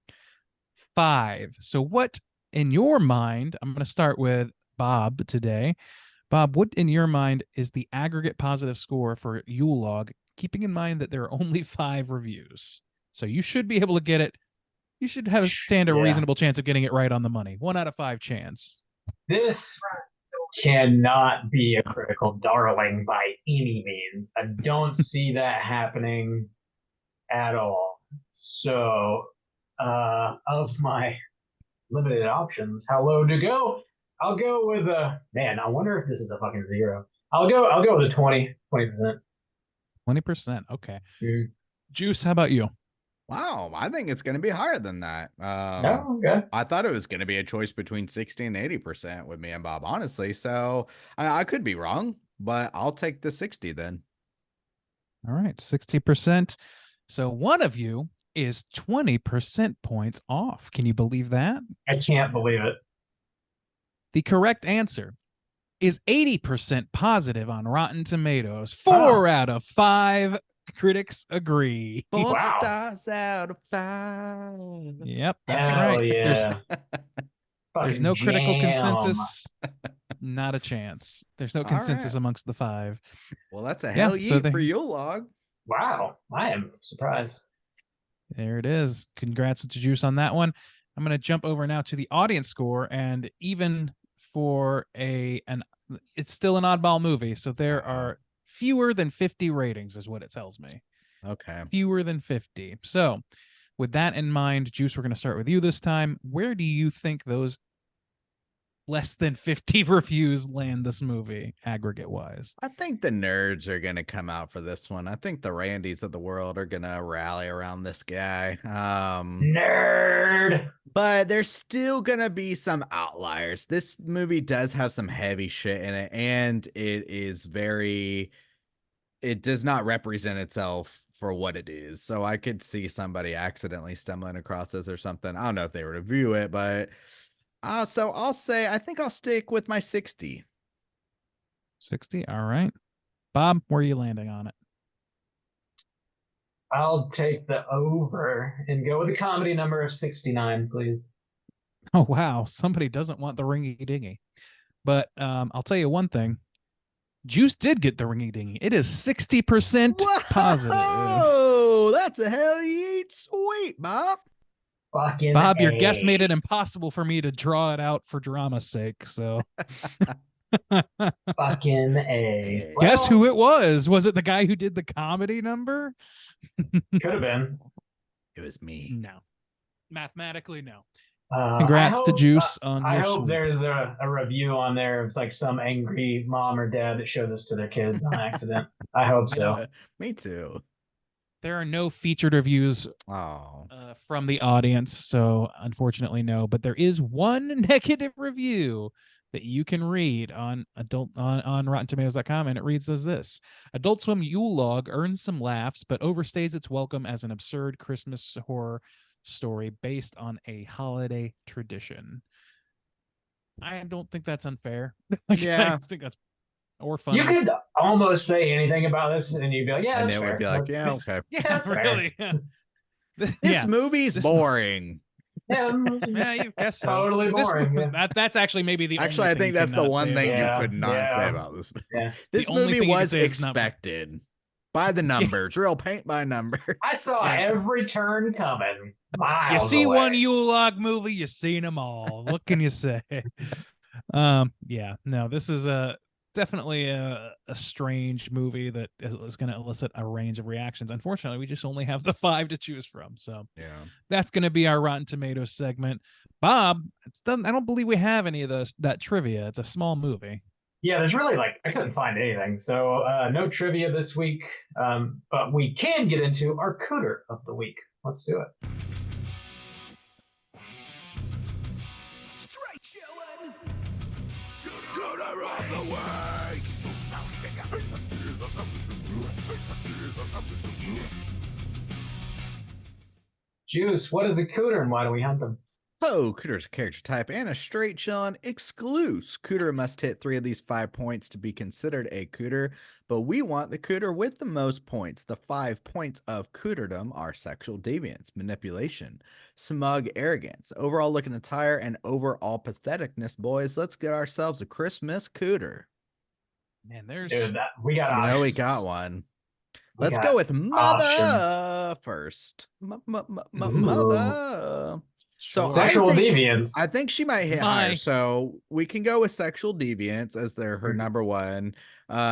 5. So what in your mind, I'm going to start with Bob today. Bob, what in your mind is the aggregate positive score for Yule Log, keeping in mind that there are only 5 reviews? So you should be able to get it. You should have stand a reasonable chance of getting it right on the money. 1 out of 5 chance. This cannot be a critical darling by any means. I don't see that happening at all. So, of my limited options, how low to go? I'll go with man. I wonder if this is a fucking 0. I'll go with a 20%. 20%. Okay. Juice, how about you? Wow, I think it's going to be higher than that. No, okay. I thought it was going to be a choice between 60 and 80% with me and Bob, honestly. So I could be wrong, but I'll take the 60 then. All right, 60%. So one of you is 20% points off. Can you believe that? I can't believe it. The correct answer is 80% positive on Rotten Tomatoes. 4 out of 5 critics agree. 4 Wow. stars out of 5. Yep, that's Hell right. yeah. There's no critical Jam. consensus. Not a chance. There's no consensus right. amongst the 5. Well, that's a Yeah, hell so yeet they- for Yule Log. Wow, I am surprised. There it is. Congrats to Juice on that one. I'm going to jump over now to the audience score, and even for it's still an oddball movie, so there are fewer than 50 ratings is what it tells me. Okay. Fewer than 50. So with that in mind, Juice, we're going to start with you this time. Where do you think those less than 50 reviews land this movie aggregate wise? I think the nerds are going to come out for this one. I think the Randys of the world are going to rally around this guy. Nerd. But there's still going to be some outliers. This movie does have some heavy shit in it, and it does not represent itself for what it is. So I could see somebody accidentally stumbling across this or something. I don't know if they review it, but so I'll say, I think I'll stick with my 60. 60. All right. Bob, where are you landing on it? I'll take the over and go with the comedy number of 69, please. Oh, wow. Somebody doesn't want the ringy dingy. But I'll tell you one thing. Juice did get the ringy dingy. It is 60% positive. Oh, that's a hell yeet. Sweet, Bob. Fucking Bob, your A. guess made it impossible for me to draw it out for drama's sake. So Fucking A. guess who it was? Was it the guy who did the comedy number? Could have been. It was me. No. Mathematically, no. Congrats to Juice on I your hope sweep. there's a review on there of like some angry mom or dad that showed this to their kids on accident. I hope so. Me too. There are no featured reviews Oh. from the audience, so unfortunately no. But there is one negative review that you can read on on RottenTomatoes.com, and it reads as this: Adult Swim Yule Log earns some laughs, but overstays its welcome as an absurd Christmas horror story based on a holiday tradition. I don't think that's unfair. Yeah. I think that's or funny. You could almost say anything about this and you'd be like, yeah, And that's it fair. would be like, That's- yeah, okay. Yeah, That's fair. really. This Yeah. movie's This- boring. Yeah, Yeah, you guess so. totally This- boring. Yeah. that's actually maybe the Actually, only I thing think you that's the cannot one say thing about it. Yeah, you could not yeah. say about this. Yeah. This The only movie thing you could was say is it's not- expected by the numbers, real paint by numbers. I saw Yeah. every turn coming. You Miles see away. one Yule Log movie, you seen them all. What can you say? Yeah, no, this is definitely a strange movie that is going to elicit a range of reactions. Unfortunately, we just only have the 5 to choose from, so Yeah. that's going to be our Rotten Tomatoes segment. Bob, it's done. I don't believe we have any of that trivia. It's a small movie. Yeah, there's really I couldn't find anything. So no trivia this week. But we can get into our cooter of the week. Let's do it. Juice, what is a cooter and why do we hunt them? Oh, Cooter's a character type and a straight chillin' exclusive. Cooter must hit 3 of these 5 points to be considered a cooter, but we want the cooter with the most points. The 5 points of cooterdom are sexual deviance, manipulation, smug arrogance, overall looking attire, and overall patheticness. Boys, let's get ourselves a Christmas cooter. Man, there's Dude, we got You know we options. got one. We Let's got go with mother options. first. Ooh. Mother. So Sexual I think, deviance. I think she might hit My- higher. So we can go with sexual deviance as her Mhm. number one,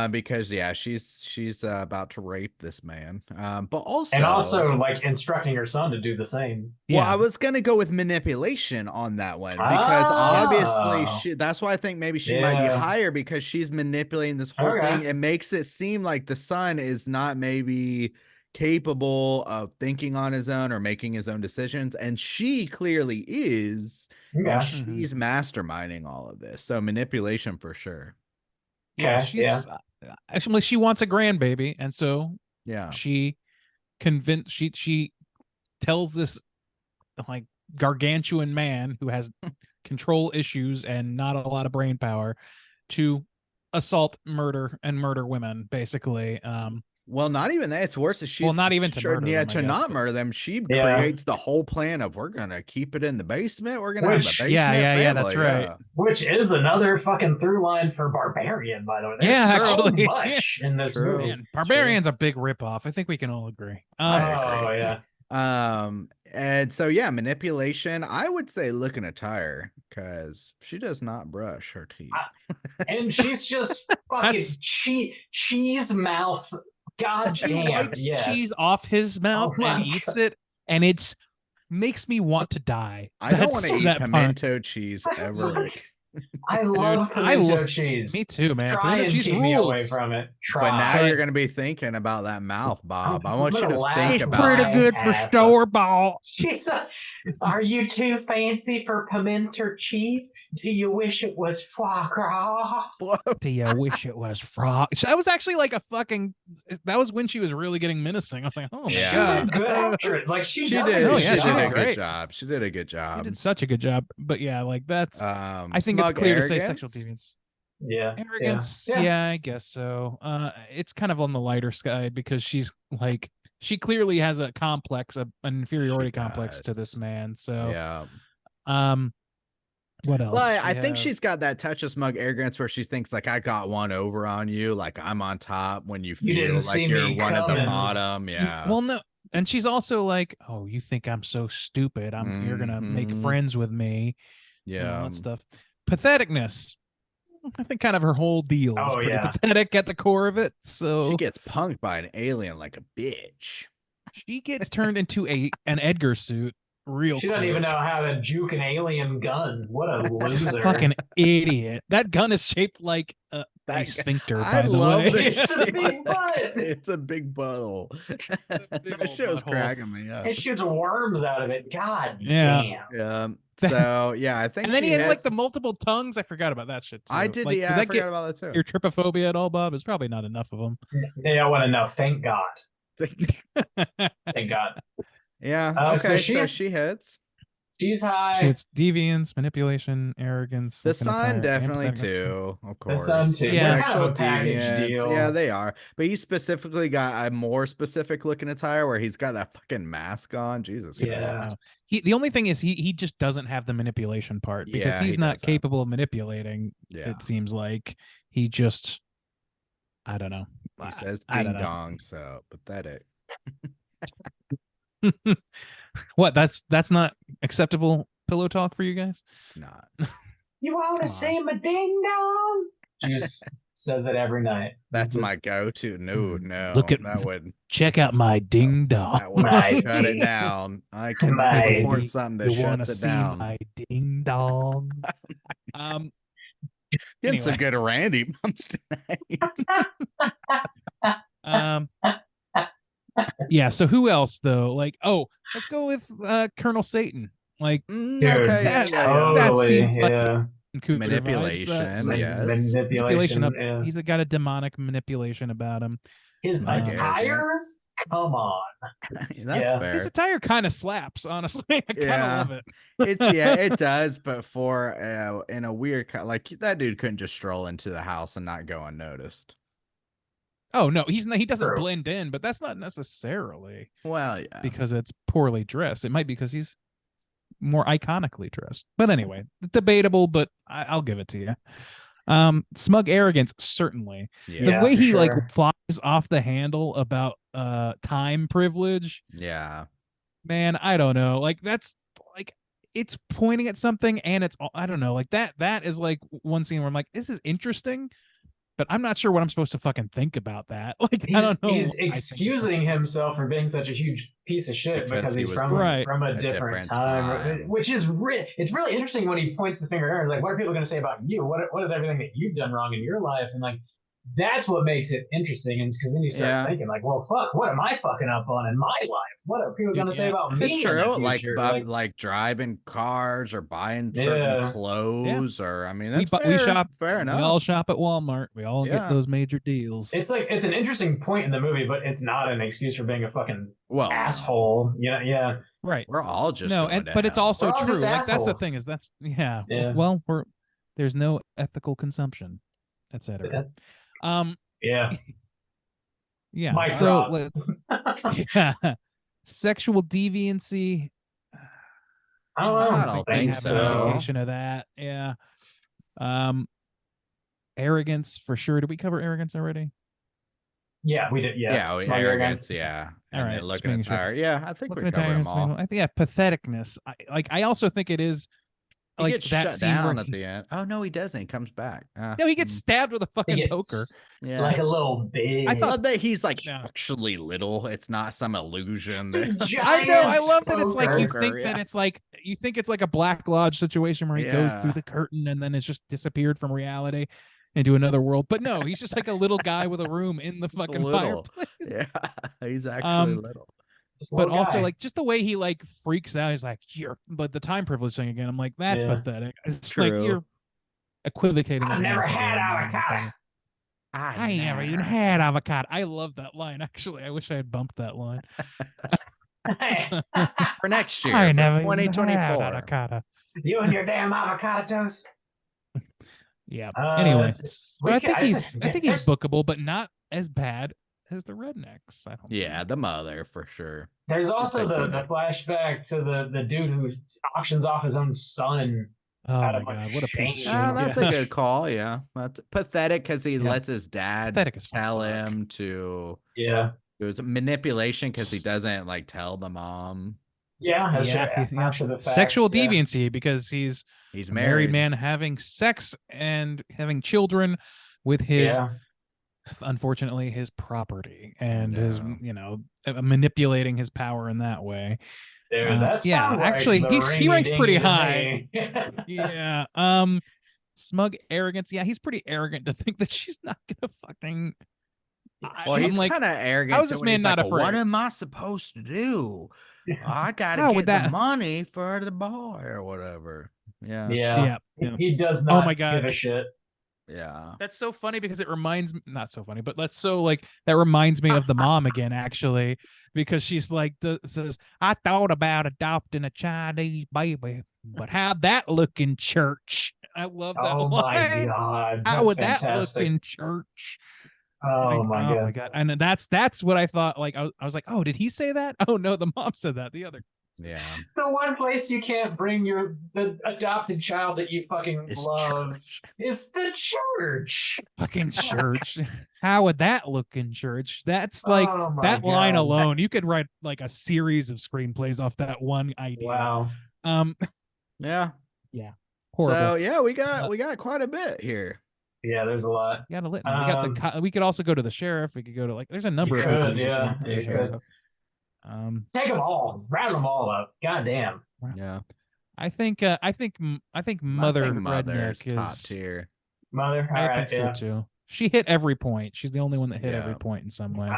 because yeah, she's about to rape this man. But also, and also like instructing her son to do the same. well, yeah. I was gonna go with manipulation on that one because obviously Oh. that's why I think maybe she might be Yeah. higher because she's manipulating this whole Okay. thing. It makes it seem like the son is not maybe capable of thinking on his own or making his own decisions, and she clearly is, Yeah. and she's masterminding all of this. So manipulation for sure. Yeah, Okay, she's actually she wants a grandbaby, and so Yeah. she she tells this like gargantuan man who has control issues and not a lot of brain power to assault, murder, and murder women, basically. Well, not even that. It's worse. She's not even to murder yeah, them, I to guess, not but- murder them. She Yeah. creates the whole plan of we're gonna keep it in the basement. We're gonna have Which- a basement. yeah, that's family, right. yeah. Which is another fucking through line for Barbarian, by the way. There's Yeah, so actually. much in this True. movie. Man, Barbarian's a big ripoff. I think we can all agree. I Oh agree. yeah. And so yeah, manipulation. I would say looking attire because she does not brush her teeth. And she's just fucking That's- cheese mouth. God She damn. wipes Yes. cheese off his mouth Oh my and eats it, and it's makes me want to die. I don't want That's to eat that part. pimento cheese ever. I love Dude, I pimento love- cheese. Me too, man. Try Pimento and cheese keep me away rules. from it. Try. But now But- you're gonna be thinking about that mouth, Bob. I I'm want you gonna to laugh think It's about pretty that. good for ass. store-bought. She's are you too fancy for pimento cheese? Do you wish it was foie gras? Do you wish it was frog? That was actually like a fucking. That was when she was really getting menacing. I was like, oh my Yeah. She's a god, good actress. Like she She does did. Oh, it. yeah, she she did did a good great. job. She did a good she job. did such a good job. But yeah, like that's. I think it's Smug clear to say sexual arrogance? deviance. Yeah. Arrogance, Yeah. yeah, I guess so. It's kind of on the lighter side because she's like she clearly has a complex, an inferiority complex to this does. man. So, Yeah. what else? Well, I We think have- she's got that touch of smug arrogance where she thinks like I got one over on you, like I'm on top when you feel didn't like see you're me one at the coming. bottom. Yeah. Well, no, and she's also like, oh, you think I'm so stupid? You're gonna make Mhm. friends with me. And all yeah. that stuff. Patheticness. I think kind of her whole deal is Oh, pretty yeah. pathetic at the core of it. So She gets punked by an alien like a bitch. she gets turned into an Edgar suit real She doesn't even quick. know how to juke an alien gun. What a loser. Fucking idiot. That gun is shaped like a That- sphincter, I by the love way. this It's a shit. big butt. It's a big butthole. big That old shit was butthole. cracking me up. It shoots worms out of it. God Yeah. damn. So yeah, I think And then she he has like hits- the multiple tongues. I forgot about that shit too. I did. Like, Yeah, did I that forgot get about that too. your trypophobia at all, Bob? It's probably not enough of them. They don't want to know. Thank God. Thank God. Yeah. so Okay. So she's- she hits. She's high. It's deviance, manipulation, arrogance. The looking at son that, definitely empathetic. too, of course. son, too. Yeah. They're kind of a package deviance. deal. Yeah, they are. But he specifically got a more specific looking attire where he's got that fucking mask on. Jesus Yeah. Christ. The only thing is he just doesn't have the manipulation part because Yeah, he's he not doesn't. capable of manipulating. Yeah. It seems like he just I don't know. He says I don't ding know. dong, so pathetic. What? That's not acceptable pillow talk for you guys? It's not. You want Come to on. see my ding dong? Juice says it every night. That's my go-to. No, Mm. no. Look at- that would Check out my ding dong. that would My shut it ding- down. I cannot my- support something that You wanna shuts it see down. my ding dong? Getting some anyway. good Randy bumps tonight. Yeah, so who else though? Like, oh, let's go with Colonel Satan. Like Mm, Dude, okay, yeah, that- yeah, yeah. that Totally. seems like- Yeah. Cougar vibes, Manipulation, yes. manipulation up. Yeah. He's got a demonic manipulation about him. His Smug attire? Come on. That's Yeah. fair. His attire kind of slaps, honestly. I kind of Yeah. love it. It does, but for in a weird like that dude couldn't just stroll into the house and not go unnoticed. Oh no, he's not, he doesn't True. blend in, but that's not necessarily Well, yeah. because it's poorly dressed. It might be because he's more iconically dressed. But anyway, debatable, but I'll give it to you. Smug arrogance, certainly. Yeah. The way for he like sure. flies off the handle about time privilege, Yeah. man, I don't know. Like that's like it's pointing at something and it's I don't know, like that is like one scene where I'm like, this is interesting, but I'm not sure what I'm supposed to fucking think about that. Like I don't know. He's what I think excusing himself for being such a huge piece of shit Because because he he's was from Right. a different time, which is it's really interesting when he points the finger at her. Like, what are people going to say about you? What is everything that you've done wrong in your life? And like, that's what makes it interesting. And because then you start thinking like, well, fuck, what am I fucking up on in my life? What are people going to say about me? It's in the true. Like, future? like driving cars or buying certain clothes, or I mean, that's we shop. fair enough. We all shop at Walmart. We all get Yeah. those major deals. It's like it's an interesting point in the movie, but it's not an excuse for being a fucking Well, asshole. Yeah. Right. we're all just No, going and to but it's hell. also We're all true. just Like that's the assholes. thing is that's Yeah. well, there's no ethical consumption, etc. Yeah. Yeah. Mic So drop. yeah. Sexual deviancy. I don't think have so. an indication of that. Yeah. Arrogance for sure. Did we cover arrogance already? Yeah, we did. Yeah, Yeah, Smug arrogance. Yeah, All and right, then just looking at making sure. tire. Yeah, I think Looking we at covered them tires, all. I think patheticness. I also think it is He like gets that shut scene where down at the end. Oh no, he doesn't. He comes back. no, he gets stabbed with a He fucking gets poker. Yeah. like a little big. I thought that he's like Yeah. actually little. It's not some illusion. It's a that- I know. I giant love that it's like you poker, think that it's like you think it's like a Black Lodge situation where he goes Yeah. through the curtain and then it's just disappeared from reality into another world. But no, he's just like a little guy with a room in the fucking Little. fireplace. Yeah, he's actually little. Just a But little also guy. like just the way he like freaks out. He's like, "You're," but the time privilege thing again. I'm like, that's Yeah. pathetic. It's True. like you're equivocating. I've with never everything. had avocado. I ain't never even had avocado. I love that line. Actually, I wish I had bumped that line. For next year, I for never even had 2024. avocado. You and your damn avocado toast. Yeah. Uh, Anyway, it's- so I think he's there's- bookable, but not as bad as the rednecks. I don't. Yeah, think. the mother for sure. There's also like the flashback to the dude who auctions off his own son. Oh out my of, like, god, what a piece of shit. shame. Ah, that's Yeah. a good call. Yeah, that's pathetic because he Yeah. lets his dad Pathetic as tell fuck. him to. Yeah. It was manipulation because he doesn't like tell the mom. Yeah. That's Yeah, true. After the fact, Sexual yeah. deviancy because he's He's a married man having sex and having children with his Yeah. unfortunately his property and his Yeah. manipulating his power in that way. Dude, that yeah, sounds like actually, the he ranks pretty ring-a-ding to high. me. Yeah. Smug arrogance. Yeah, he's pretty arrogant to think that she's not gonna fucking. Well, I'm he's like, kind of arrogant. how is too, this when man he's not like, What afraid?" am I supposed to do? I gotta How get would the that- money for the boy or whatever. Yeah. Yeah. Yeah. He does Oh not my God. give a shit. Yeah. That's so funny because it reminds me, not so funny, but that's so like that reminds me of the mom again, actually, because she's like says, I thought about adopting a Chinese baby, but how'd that look in church? I love that. Oh my line. god. How That's would that fantastic. look in church? Oh Like, my god. god! And that's what I thought. Like I was like, oh, did he say that? Oh no, the mom said that. The other. Yeah. The one place you can't bring the adopted child that you fucking It's love church. is the church. Fucking church. How would that look in church? That's like Oh my that line God. alone. You could write like a series of screenplays off that one idea. Wow. Yeah. Horrible. So yeah, we got quite a bit here. Yeah, there's a lot. We got a litany. We got the. We could also go to the sheriff. We could go to like. There's a number of. could, people we yeah, go to. you could. Take them all. Round them all up. God damn. Yeah. I think Mother I think Mother's Redneck top is. tier. Mother. All I right. think Yeah. so too. She hit every point. She's the only one that hit every Yeah. point in some way.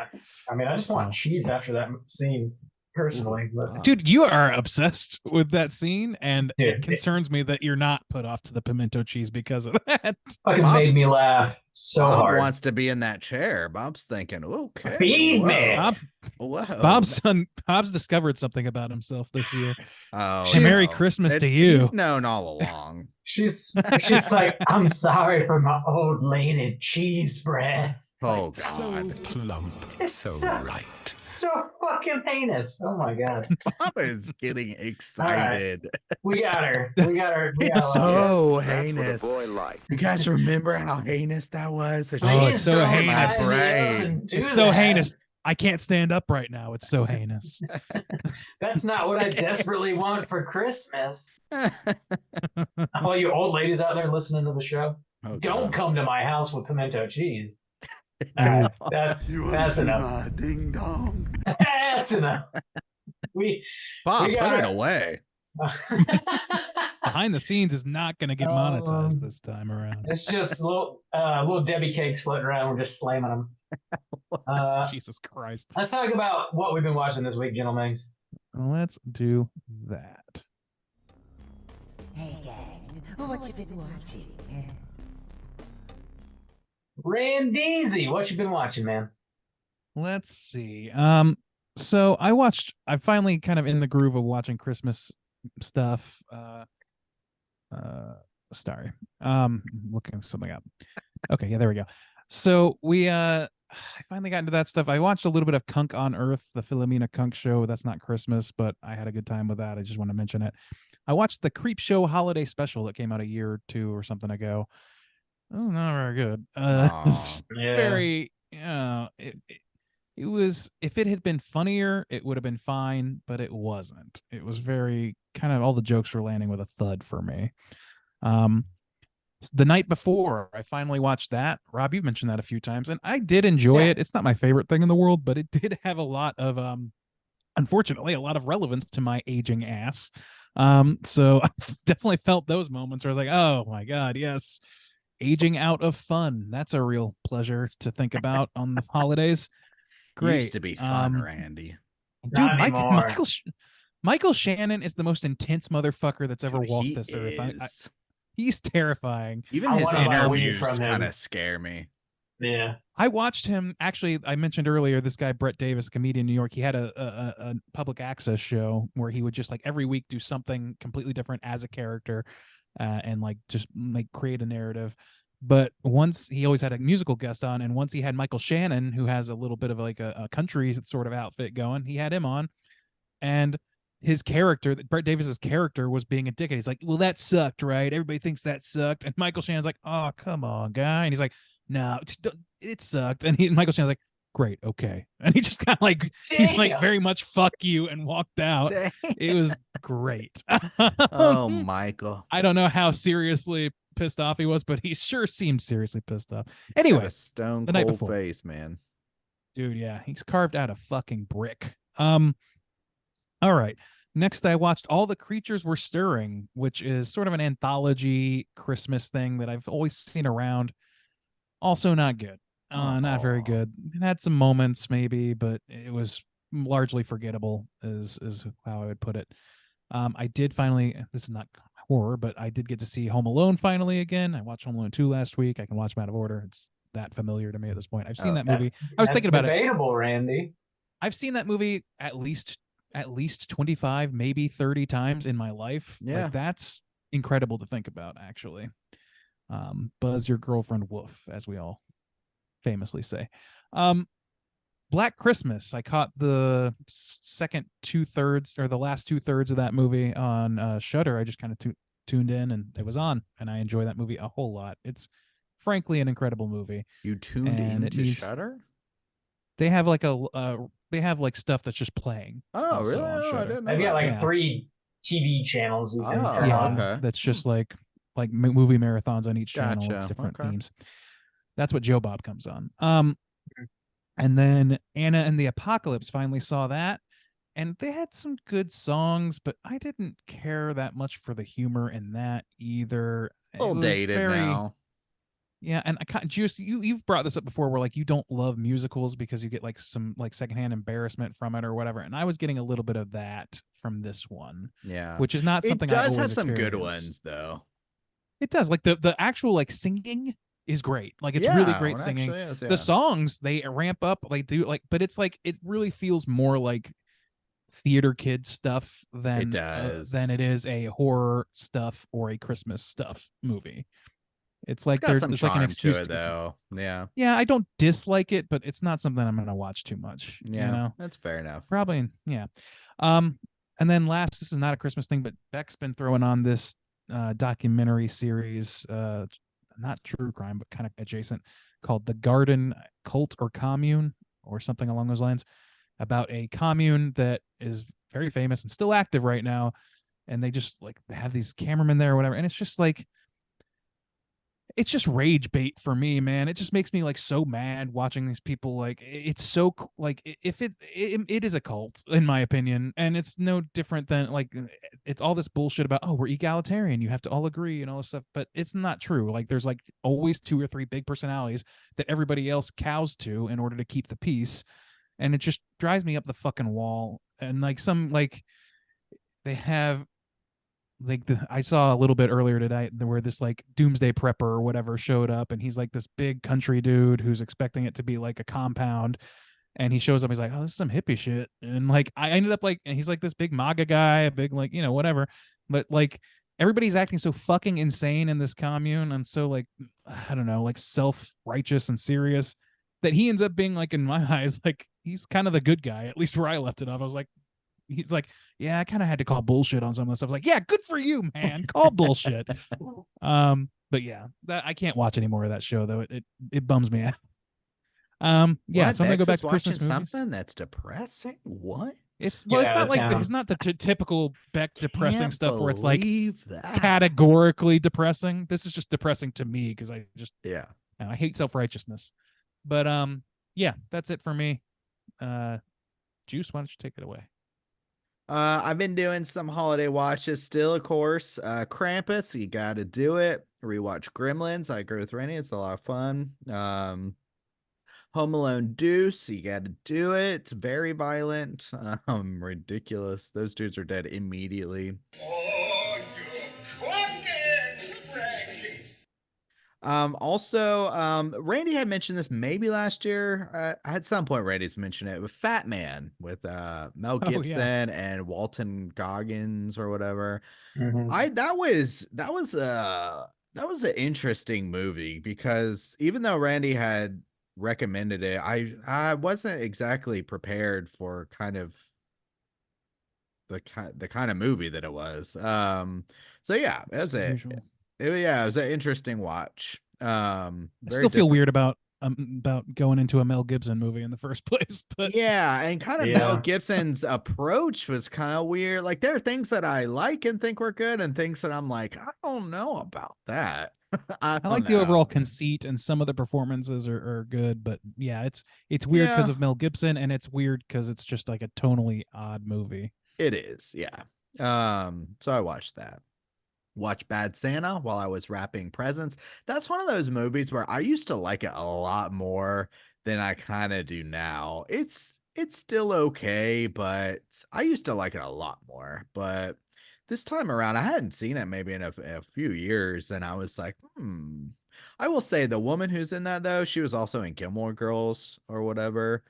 I mean, I just want So. cheese after that scene. personally. But Wow. Dude, you are obsessed with that scene, and Dude, it concerns me that you're not put off to the pimento cheese because of that. fucking Bob- made me laugh so Bob hard. wants to be in that chair. Bob's thinking, okay, Feed me. whoa. Bob's discovered something about himself this year. Oh, And Merry no. Christmas to It's- you. He's known all along. She's like, I'm sorry for my old lady cheese breath. Oh So God, plump, It's so so- right. So fucking heinous. Oh my god. Bob is getting excited. We got her. We got her. We It's got so That's what a heinous. boy like. You guys remember how heinous that was? So Oh, she's it's so don't heinous. tie me up Brain. and do It's so that. heinous. I can't stand up right now. It's so heinous. That's not what I desperately want for Christmas. All you old ladies out there listening to the show, Oh, don't God. come to my house with pimento cheese. Dude. That's enough. Ding dong. That's enough. We Bob, we put got it it. away. Behind the scenes is not going to get monetized this time around. It's just little Debbie cakes floating around. We're just slamming them. Jesus Christ. Let's talk about what we've been watching this week, gentlemen. Let's do that. Hey gang, what you been watching? Randeezy, what you been watching, man? Let's see. So I'm finally kind of in the groove of watching Christmas stuff. Sorry. Looking something up. Okay, yeah, there we go. So I finally got into that stuff. I watched a little bit of Kunk on Earth, the Philomena Kunk show. That's not Christmas, but I had a good time with that. I just want to mention it. I watched the Creep Show holiday special that came out a year or two or something ago. It was not very good. It's Yeah. very, it was, if it had been funnier, it would have been fine, but it wasn't. It was very kind of, all the jokes were landing with a thud for me. The night before, I finally watched that. Rob, you've mentioned that a few times, and I did enjoy Yeah. it. It's not my favorite thing in the world, but it did have a lot of, unfortunately, a lot of relevance to my aging ass. So I definitely felt those moments where I was like, oh my God, yes. Aging out of fun. That's a real pleasure to think about on the holidays. Great. Used to be fun, Um, Randy. Dude, Not anymore. Michael Shannon is the most intense motherfucker that's ever Dude, walked he this earth. is. He's terrifying. Even I his wanna buy weed interviews from him. kind of scare me. Yeah. I watched him. Actually, I mentioned earlier this guy Brett Davis, comedian in New York. He had a public access show where he would just like every week do something completely different as a character, and like just like create a narrative. But once he always had a musical guest on, and once he had Michael Shannon, who has a little bit of like a country sort of outfit going, he had him on, and his character, Brett Davis's character, was being a dickhead. He's like, well, that sucked, right? Everybody thinks that sucked. And Michael Shannon's like, oh, come on, guy. And he's like, no, it sucked. And Michael Shannon's like, great, okay. And he just kind of like, he's like, Damn. very much fuck you, and walked out. Dang. It was great. Oh, Michael. I don't know how seriously pissed off he was, but he sure seemed seriously pissed off. Got Anyway, a stone the night cold before. face, man. dude, yeah, he's carved out a fucking brick. All right. Next, I watched All the Creatures Were Stirring, which is sort of an anthology Christmas thing that I've always seen around. Also not good. Not very Aw. good. It had some moments maybe, but it was largely forgettable is how I would put it. I did finally, this is not horror, but I did get to see Home Alone finally again. I watched Home Alone 2 last week. I can watch them out of order. It's that familiar to me at this point. I've seen Oh, that movie. I was thinking about it. Debatable, Randy. I've seen that movie at least 25, maybe 30 times in my life. Yeah. Like, that's incredible to think about, actually. Buzz your girlfriend woof, as we all famously say. Black Christmas. I caught the second 2/3 or the last 2/3 of that movie on Shudder. I just kind of tuned in and it was on, and I enjoy that movie a whole lot. It's frankly an incredible movie. You tuned And it into needs- Shudder? They have like they have like stuff that's just playing. Oh, also really? on Oh, I Shudder. didn't know They've got that. like Yeah. 3 TV channels you can Oh, turn yeah, on. okay. that's just like movie marathons on each channel, with Gotcha, different okay. themes. That's what Joe Bob comes on. And then Anna and the Apocalypse, finally saw that, and they had some good songs, but I didn't care that much for the humor in that either. A little It was dated very, now. Yeah, and I kind Juice, you've brought this up before, where like you don't love musicals because you get like some like secondhand embarrassment from it or whatever, and I was getting a little bit of that from this one, Yeah. which is not It something I does always have some good experience. ones though. It does, like the actual like singing is great, like it's really Yeah, great it singing. actually is, The yeah. songs they ramp up, like do like, but it's like it really feels more like theater kid stuff It than does. it is a horror stuff or a Christmas stuff movie. It's It's like got some there's like an charm to excuse it to get some. though. Yeah. Yeah, I don't dislike it, but it's not something I'm gonna watch too much. You Yeah. know, That's fair enough. probably yeah. Um, and then last, this is not a Christmas thing, but Beck's been throwing on this documentary series, not true crime, but kind of adjacent, called The Garden Cult or Commune or something along those lines, about a commune that is very famous and still active right now, and they just like have these cameramen there or whatever, and it's just like it's just rage bait for me, man. It just makes me like so mad watching these people. Like it's so like if it is a cult in my opinion, and it's no different than like it's all this bullshit about, oh, we're egalitarian, you have to all agree and all this stuff, but it's not true. Like there's like always two or three big personalities that everybody else cows to in order to keep the peace, and it just drives me up the fucking wall. And like some like they have like I saw a little bit earlier today where this like doomsday prepper or whatever showed up, and he's like this big country dude who's expecting it to be like a compound, and he shows up, he's like, oh, this is some hippie shit, and like I ended up like, and he's like this big MAGA guy, a big like, you know, whatever, but like everybody's acting so fucking insane in this commune and so like I don't know, like self-righteous and serious, that he ends up being like, in my eyes, like he's kind of the good guy, at least where I left it off. I was like, he's like, yeah, I kind of had to call bullshit on some of this stuff. I was like, yeah, good for you, man. Call bullshit. But yeah, that I can't watch any more of that show though. It bums me out. Yeah, What? so I'm gonna go Bex back is to watching Christmas movies. something that's depressing? What? It's Get it's out not of like town. it's not the typical Beck depressing Can't stuff where it's like believe that. categorically depressing. This is just depressing to me because I just Yeah. I hate self-righteousness. But yeah, that's it for me. Juice, why don't you take it away? I've been doing some holiday watches still, of course. Krampus, you gotta do it. Rewatch Gremlins. I agree with Rennie. It's a lot of fun. Home Alone Deuce, you gotta do it. It's very violent. Ridiculous. Those dudes are dead immediately. Oh, you're cooking, Frankie. Also, Randy had mentioned this maybe last year. At some point, Randy's mentioned it with Fat Man with Mel Oh, yeah. Gibson and Walton Goggins or whatever. Mhm. That was an interesting movie because even though Randy had recommended it, I wasn't exactly prepared for kind of the kind of movie that it was. So yeah, it was Unusual. it was an interesting watch. I Very still feel different. weird about going into a Mel Gibson movie in the first place, but Yeah, and kind of Mel Yeah. Gibson's approach was kind of weird. Like there are things that I like and think were good, and things that I'm like, I don't know about that. I I don't like the overall know. conceit, and some of the performances are good, but yeah, it's weird because Yeah, of Mel Gibson, and it's weird because it's just like a tonally odd movie. it is. Yeah. So I watched that. Watch Bad Santa while I was wrapping presents. That's one of those movies where I used to like it a lot more than I kind of do now. It's still okay, but I used to like it a lot more. But this time around, I hadn't seen it maybe in a few years, and I was like, I will say the woman who's in that though, she was also in Gilmore Girls or whatever.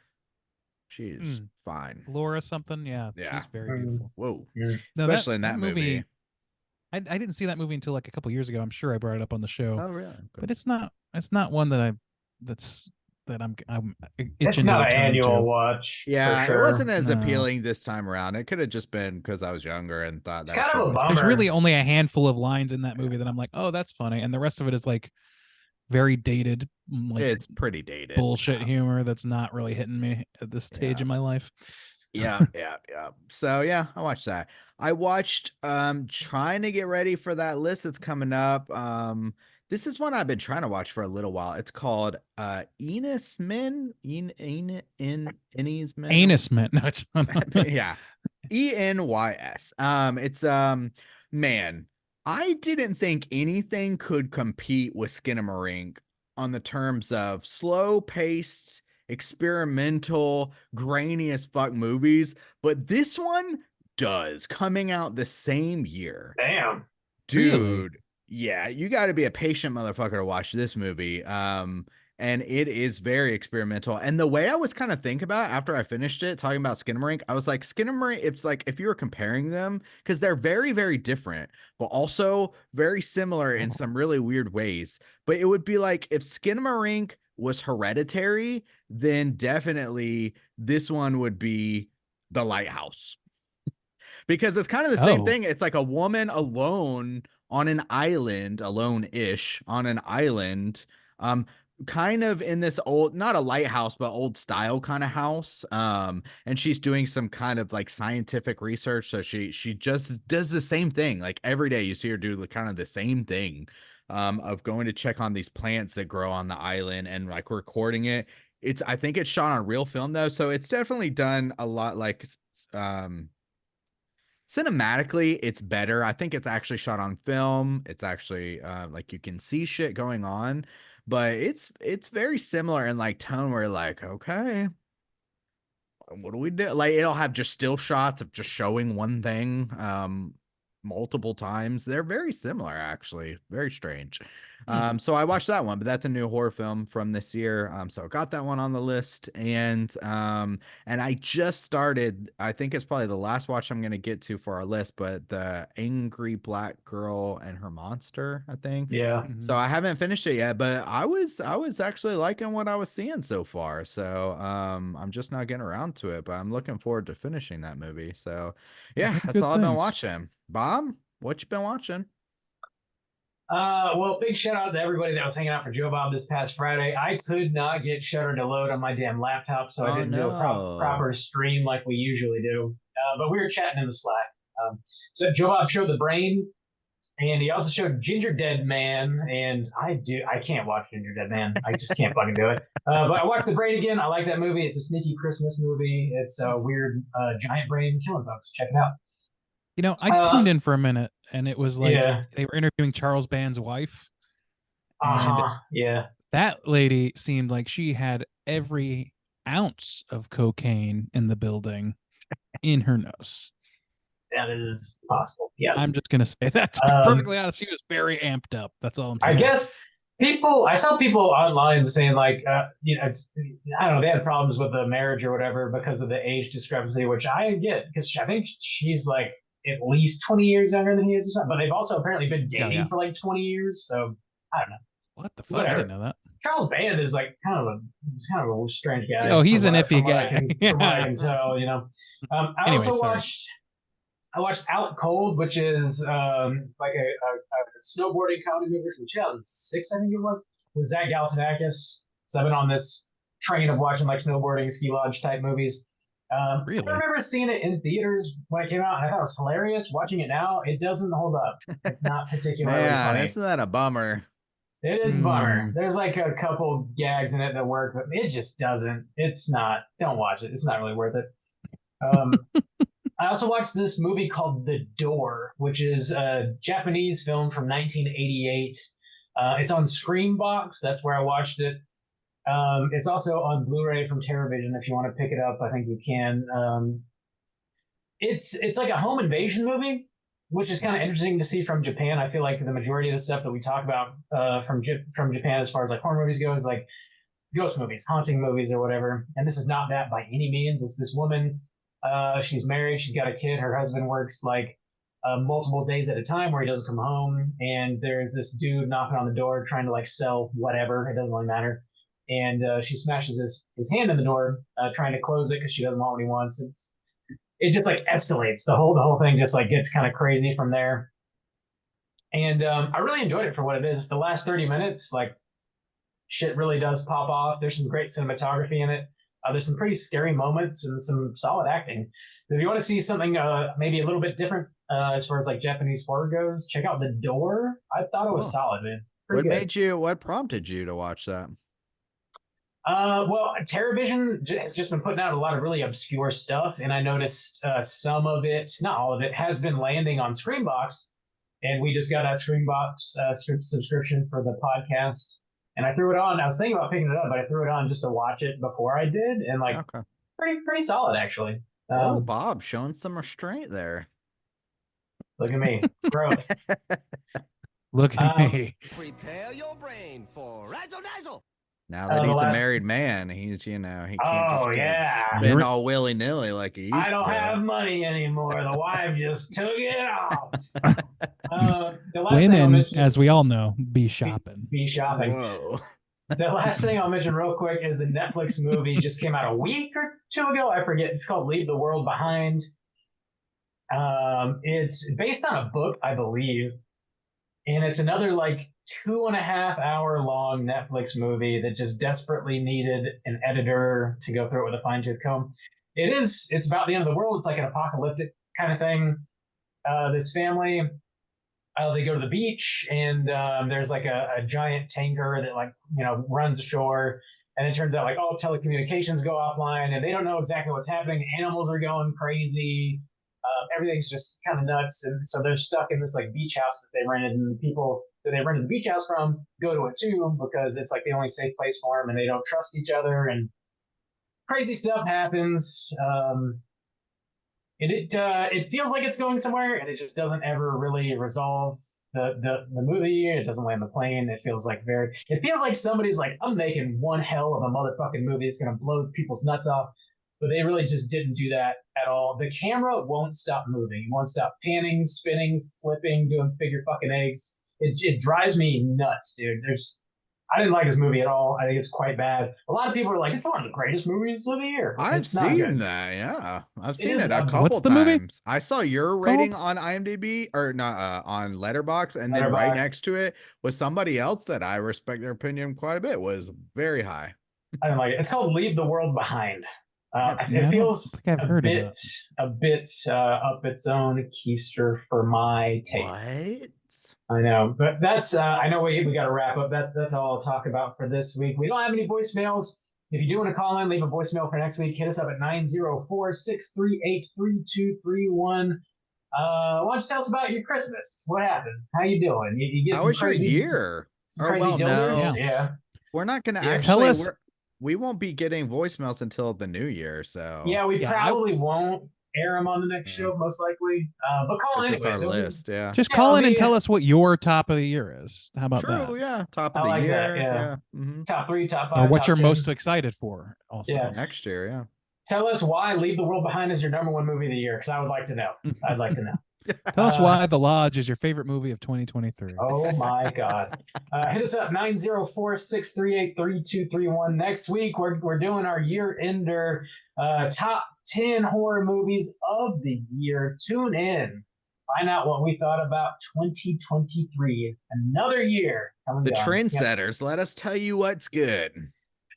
She's fine. Laura something, yeah, Yeah. she's very beautiful. Whoa. Mm. No, Especially in that movie. I didn't see that movie until like a couple years ago. I'm sure I brought it up on the show, Oh, really? Okay. but it's not one that I'm itching It's to not an return annual to. watch. Yeah, for it sure. wasn't as No. appealing this time around. It could have just been because I was younger and thought It's that kind shit of a was bummer. There's really only a handful of lines in that movie that I'm like, oh, that's funny, and the rest of it is like very dated, like it's pretty dated. bullshit humor that's not really hitting me at this stage Yeah. in my life. Yeah. So yeah, I watched that. I watched trying to get ready for that list that's coming up. This is one I've been trying to watch for a little while. It's called Enos Men. Enos Men. Anus mint. No, it's not. Yeah. ENYS. It's man, I didn't think anything could compete with Skinamarink on the terms of slow paced, experimental, grainy as fuck movies, but this one does, coming out the same year. Damn. Dude, yeah, you got to be a patient motherfucker to watch this movie. And it is very experimental. And the way I was kind of thinking about it after I finished it, talking about Skinamarink, I was like, Skinamarink, it's like if you were comparing them, because they're very, very different, but also very similar in some really weird ways. But it would be like if Skinamarink was Hereditary, then definitely this one would be The Lighthouse. Because it's kind of the same Oh. thing. It's like a woman alone on an island, alone-ish on an island, kind of in this old, not a lighthouse, but old style kind of house. And she's doing some kind of like scientific research. So she just does the same thing. Like every day you see her do kind of the same thing, of going to check on these plants that grow on the island and like recording it. I think it's shot on real film though. So it's definitely done a lot like, cinematically it's better. I think it's actually shot on film. It's actually like you can see shit going on, but it's very similar in like tone where like, okay, what do we do? Like it'll have just still shots of just showing one thing multiple times. They're very similar, actually. Very strange. So I watched that one, but that's a new horror film from this year. So I got that one on the list, and I just started, I think it's probably the last watch I'm gonna get to for our list, but the Angry Black Girl and Her Monster, I think. Yeah. So I haven't finished it yet, but I was actually liking what I was seeing so far. So I'm just not getting around to it, but I'm looking forward to finishing that movie. So yeah, that's Good all I've been things. watching. Bob, what you been watching? Well, big shout out to everybody that was hanging out for Joe Bob this past Friday. I could not get Shutter to load on my damn laptop, so I Oh, didn't do a no. proper stream like we usually do. But we were chatting in the Slack. So Joe Bob showed The Brain, and he also showed Ginger Dead Man, and I can't watch Ginger Dead Man. I just can't fucking do it. But I watched The Brain again. I like that movie. It's a sneaky Christmas movie. It's a weird giant brain killing folks. Check it out. You know, I tuned in for a minute, and it was like Yeah. they were interviewing Charles Band's wife, and Yeah. that lady seemed like she had every ounce of cocaine in the building in her nose. That is possible. Yeah. I'm just gonna say that to be perfectly honest. She was very amped up. That's all I'm I saying. guess I saw people online saying like, I don't know, they had problems with the marriage or whatever because of the age discrepancy, which I get because I think she's like at least 20 years younger than he is or something. But they've also apparently been dating for like 20 years. So I don't know. What the fuck? Whatever. I didn't know that. Charles Band is like kind of a strange guy. Oh, he's from an what I- iffy from what I guy. can- From what I can tell, you know. Anyway, Also sorry. I watched Out Cold, which is like a snowboarding comedy movie from 2006, I think it was, with Zach Galifianakis. So I've been on this train of watching like snowboarding, ski lodge type movies. Really? I remember seeing it in theaters when it came out, and I thought it was hilarious. Watching it now, it doesn't hold up. It's not particularly Man, funny. isn't that a bummer? It is a bummer. Mm. There's like a couple gags in it that work, but it just doesn't. It's not. Don't watch it. It's not really worth it. I also watched this movie called The Door, which is a Japanese film from 1988. It's on Screambox. That's where I watched it. It's also on Blu-ray from TerraVision. If you want to pick it up, I think you can. It's like a home invasion movie, which is kind of interesting to see from Japan. I feel like the majority of the stuff that we talk about from Japan, as far as like horror movies go, is like ghost movies, haunting movies, or whatever. And this is not that by any means. It's this woman. She's married. She's got a kid. Her husband works like multiple days at a time where he doesn't come home. And there's this dude knocking on the door trying to like sell whatever. It doesn't really matter. And she smashes his hand in the door, trying to close it because she doesn't want what he wants. And it just like escalates. The whole thing just like gets kind of crazy from there. And I really enjoyed it for what it is. The last 30 minutes, like shit really does pop off. There's some great cinematography in it. There's some pretty scary moments and some solid acting. If you want to see something maybe a little bit different as far as like Japanese horror goes, check out The Door. I thought it was solid, man. What prompted you to watch that? Well, TerraVision has just been putting out a lot of really obscure stuff, and I noticed some of it, not all of it, has been landing on Screambox, and we just got that Screambox subscription for the podcast. and I threw it on. I was thinking about picking it up, but I threw it on just to watch it before I did, and like Okay. pretty solid actually. Oh, Bob showing some restraint there. Look at me, growth. Look at me. Prepare your brain for razzle dazzle. Now that the he's a last- married man, he's he can't Oh, just go yeah. spend You're- all willy nilly like he used I don't to. have money anymore. The wife just took it off. The last When thing I'll and, mention, as we all know, be shopping. be shopping. Whoa. The last thing I'll mention real quick is a Netflix movie just came out a week or two ago. I forget. It's called Leave the World Behind. It's based on a book, I believe, and it's another like 2.5 hour long Netflix movie that just desperately needed an editor to go through it with a fine tooth comb. It's about the end of the world. It's like an apocalyptic kind of thing. This family, they go to the beach, and there's like a giant tanker that like runs ashore, and it turns out like all telecommunications go offline, and they don't know exactly what's happening. Animals are going crazy. Everything's just kind of nuts, and so they're stuck in this like beach house that they rented, and the people that they rented the beach house from go to it too because it's like the only safe place for them, and they don't trust each other, and crazy stuff happens. It feels like it's going somewhere, and it just doesn't ever really resolve the movie. It doesn't land the plane. It feels like somebody's like, I'm making one hell of a motherfucking movie. It's gonna blow people's nuts off. But they really just didn't do that at all. The camera won't stop moving. It won't stop panning, spinning, flipping, doing figure fucking eggs. It drives me nuts, dude. I didn't like this movie at all. I think it's quite bad. A lot of people are like, it's one of the greatest movies of the year. I've It's not seen good. that. Yeah, I've seen is it a a- couple What's the movie times. I saw your rating on IMDb or not on Letterboxd, and then right Letterboxd. next to it was somebody else that I respect their opinion quite a bit. Was very high. I didn't like it. It's called Leave the World Behind. Yeah, I It don't feels think I've heard of a bit up its own keister for my taste. What? I know, but that's I know we got to wrap up. That's all I'll talk about for this week. We don't have any voicemails. If you do want to call in, leave a voicemail for next week. Hit us up at 904-638-3231. Why don't you tell us about your Christmas? What happened? How you doing? You get How some was your crazy year? some Or, crazy well, dilders? no. Yeah. We're not going to Yeah, actually. tell us- We won't be getting voicemails until the new year. So Yeah, we Yeah, probably won't air them on the next show, most likely. But call it's anyways. our list. Yeah. Just Yeah, call in it'll and be- tell us what your top of the year is. How about True. that? Yeah. Top I of the like that, year. yeah. Mhm. Top 3, top 5. Or what top you're 10. most excited for also. Yeah. Next year. Yeah. Tell us why Leave the World Behind is your number one movie of the year, because I would like to know. I'd like to know. Tell us why The Lodge is your favorite movie of 2023. Oh my God. Hit us up 904-638-3231. Next week, we're doing our year ender top 10 horror movies of the year. Tune in. Find out what we thought about 2023. Another year. coming The down. trendsetters. Let us tell you what's good.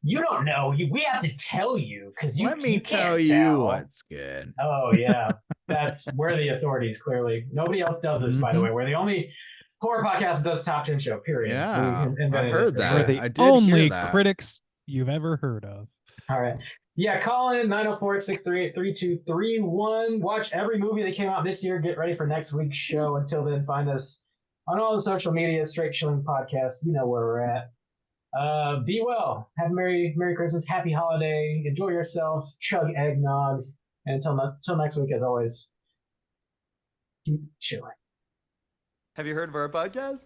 You don't know. We have to tell you because you Let me you tell can't you tell. what's good. Oh yeah, that's we're the authorities. Clearly, nobody else does this. By the Mhm. way, we're the only horror podcast that does top 10 show. Period. Yeah, We invented I it heard for that. We're sure. the I did hear only that. critics you've ever heard of. All right. Yeah, call in 904-638-3231. Watch every movie that came out this year. Get ready for next week's show. Until then, find us on all the social media. Straight Chilling Podcast. You know where we're at. Be well. Have a Merry Christmas. Happy holiday. Enjoy yourself. Chug eggnog. And until next week, as always, keep chilling. Have you heard of our podcast?